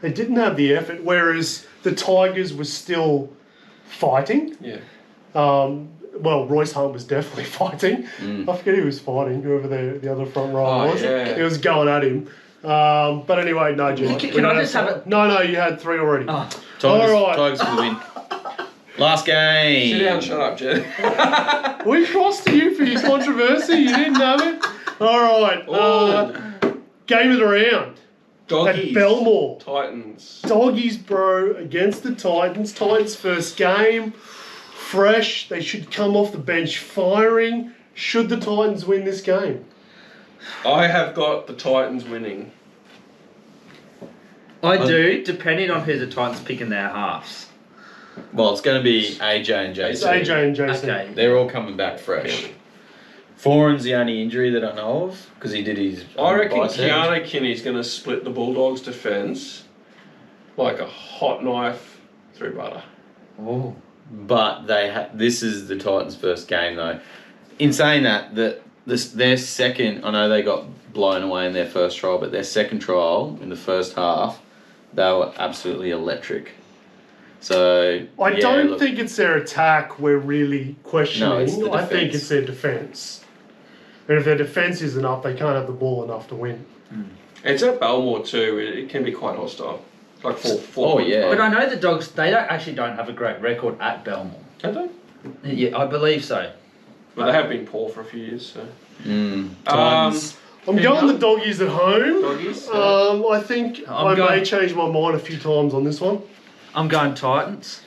Speaker 1: They didn't have the effort, whereas the Tigers were still fighting.
Speaker 4: Yeah.
Speaker 1: Well, Royce Hunt was definitely fighting. I forget who was fighting, whoever the other front row was.
Speaker 4: yeah.
Speaker 1: He was going at him. But anyway, no, Jim.
Speaker 2: Can I just have it?
Speaker 1: No, you had 3 already.
Speaker 2: Oh.
Speaker 3: Tigers,
Speaker 1: All right.
Speaker 3: Tigers for the win. Last game.
Speaker 4: Sit down, shut up, Jed.
Speaker 1: We crossed to you for your controversy. You didn't have it. All right. Game of the round
Speaker 4: Doggies.
Speaker 1: at Belmore.
Speaker 4: Titans.
Speaker 1: Doggies, bro, against the Titans. Titans' first game. Fresh. They should come off the bench firing. Should the Titans win this game?
Speaker 4: I have got the Titans winning.
Speaker 2: I do, depending on who the Titans pick in their halves.
Speaker 3: Well, it's going to be AJ and
Speaker 1: It's
Speaker 3: JC.
Speaker 1: AJ and Jason.
Speaker 2: Okay.
Speaker 3: They're all coming back fresh. Foreign's the only injury that I know of because he did his.
Speaker 4: I reckon
Speaker 3: bicep.
Speaker 4: Keanu Kinney's going to split the Bulldogs' defence like a hot knife through butter.
Speaker 2: Oh.
Speaker 3: But this is the Titans' first game though. In saying that, their second, I know they got blown away in their first trial, but their second trial in the first half, they were absolutely electric. So
Speaker 1: I don't think it's their attack we're really questioning.
Speaker 3: No, it's the
Speaker 1: I think
Speaker 3: defence.
Speaker 1: it's their defence. And if their defence isn't up, they can't have the ball enough to win.
Speaker 4: It's at Belmore too. It can be quite hostile. Like four.
Speaker 3: Oh, yeah.
Speaker 2: But I know the Dogs, they don't have a great record at Belmore.
Speaker 4: Don't they?
Speaker 2: Yeah, I believe so.
Speaker 4: But they have been poor for a few years, so.
Speaker 3: Titans.
Speaker 1: I'm going the doggies at home.
Speaker 4: Doggies?
Speaker 1: I think I may change my mind a few times on this one.
Speaker 2: I'm going Titans.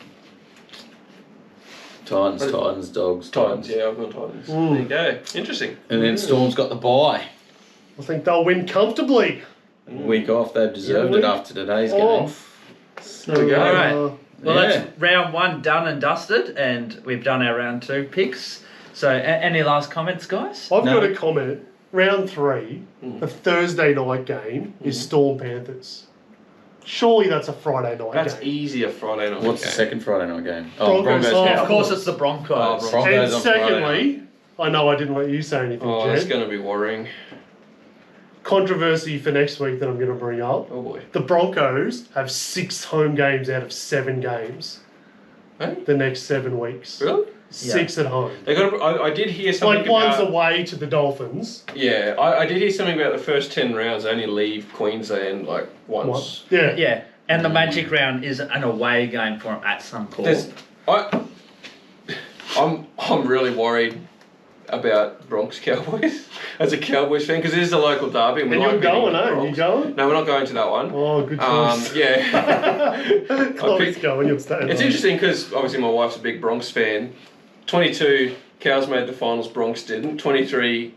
Speaker 3: Titans, Dogs.
Speaker 4: Titans, yeah, I've gone Titans. There you go. Interesting.
Speaker 3: And then Storm's got the bye.
Speaker 1: I think they'll win comfortably.
Speaker 3: Week off, they've deserved it after today's game.
Speaker 1: Off. So,
Speaker 4: There we go.
Speaker 2: All right. Well,
Speaker 3: Yeah.
Speaker 2: that's round 1 done and dusted, and we've done our round 2 picks. So, any last comments, guys?
Speaker 1: I've
Speaker 3: No.
Speaker 1: got a comment. Round 3, the Thursday night game is Storm Panthers. Surely that's a Friday night
Speaker 4: That's
Speaker 1: game.
Speaker 4: easier Friday night.
Speaker 3: What's the
Speaker 4: game.
Speaker 3: second Friday night game?
Speaker 1: Broncos.
Speaker 2: Yeah, of course, it's the Broncos.
Speaker 4: Oh,
Speaker 3: Broncos
Speaker 1: And
Speaker 3: on Friday
Speaker 1: secondly, I know I didn't let you say anything,
Speaker 4: Oh, that's
Speaker 1: Jed.
Speaker 4: going to be worrying.
Speaker 1: Controversy for next week that I'm going to bring up.
Speaker 4: Oh boy.
Speaker 1: The Broncos have 6 home games out of 7 games
Speaker 4: Hey?
Speaker 1: the next 7 weeks.
Speaker 4: Really?
Speaker 1: 6 at home.
Speaker 4: They got. I did hear something
Speaker 1: Like one's
Speaker 4: about.
Speaker 1: away to the Dolphins.
Speaker 4: Yeah, I did hear something about the first 10 rounds. They only leave Queensland like once.
Speaker 1: Yeah.
Speaker 2: Yeah, and the Magic Round is an away game for them at some point.
Speaker 4: I'm really worried about Bronx Cowboys as a Cowboys fan because it is a local derby. And, we
Speaker 1: And
Speaker 4: like
Speaker 1: you're
Speaker 4: beating
Speaker 1: going,
Speaker 4: the
Speaker 1: eh? You
Speaker 4: Bronx.
Speaker 1: going?
Speaker 4: No, we're not going to that one.
Speaker 1: Oh, good choice.
Speaker 4: Yeah.
Speaker 1: Chloe's going, you'll stay.
Speaker 4: It's interesting because obviously my wife's a big Bronx fan. 22 Cows made the finals, Bronx didn't. 23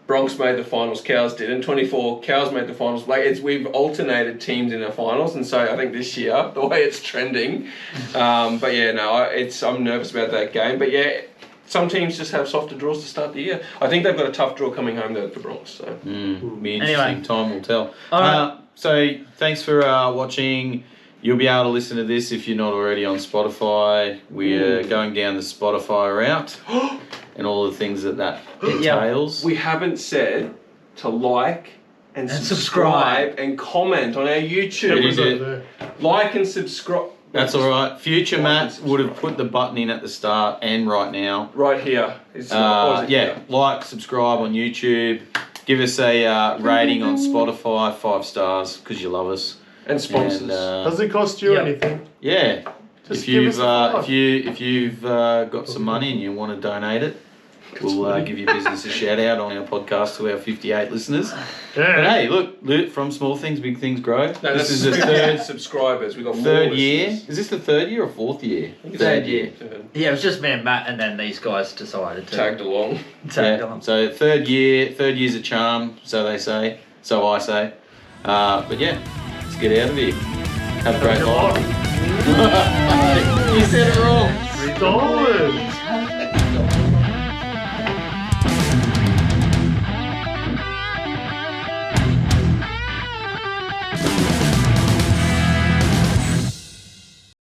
Speaker 4: Bronx made the finals, Cows didn't. 24 Cows made the finals. We've alternated teams in the finals, and so I think this year the way it's trending. But yeah, no, I'm nervous about that game. But yeah, some teams just have softer draws to start the year. I think they've got a tough draw coming home though, the Bronx. So.
Speaker 3: Be interesting.
Speaker 2: Anyway.
Speaker 3: Time will tell.
Speaker 2: All right.
Speaker 3: So thanks for watching. You'll be able to listen to this if you're not already on Spotify. We're going down the Spotify route and all the things that entails.
Speaker 4: We haven't said to like and
Speaker 2: subscribe.
Speaker 4: subscribe and comment on our YouTube.
Speaker 3: It is it.
Speaker 1: Over
Speaker 4: Like and subscribe.
Speaker 3: That's all right. Future Matt would have put the button in at the start and right now.
Speaker 4: Right here. Or is it here?
Speaker 3: Like, subscribe on YouTube. Give us a rating on Spotify, 5 stars, because you love us.
Speaker 4: And sponsors.
Speaker 3: And,
Speaker 1: Does it cost you
Speaker 2: Yeah.
Speaker 1: anything?
Speaker 3: yeah.
Speaker 1: Just
Speaker 3: If
Speaker 1: give
Speaker 3: you've
Speaker 1: us a five.
Speaker 3: if you've got some money and you want to donate it, we'll give your business a shout out on our podcast to our 58 listeners. But
Speaker 1: Yeah.
Speaker 3: hey, look, from small things, big things grow.
Speaker 4: No,
Speaker 3: This
Speaker 4: that's
Speaker 3: is the third
Speaker 4: subscribers. We got more
Speaker 3: third year.
Speaker 4: listeners.
Speaker 3: Is this the 3rd year or 4th year?
Speaker 2: Third year.
Speaker 4: Third.
Speaker 2: Yeah, it was just me and Matt, and then these guys decided to
Speaker 4: Tagged along.
Speaker 2: tag
Speaker 3: Yeah.
Speaker 2: along.
Speaker 3: So third year's a charm, so they say, so I say. But yeah, let's get out of here. Have a great
Speaker 1: Good
Speaker 3: life.
Speaker 1: luck.
Speaker 3: You said it wrong.
Speaker 1: Stolen.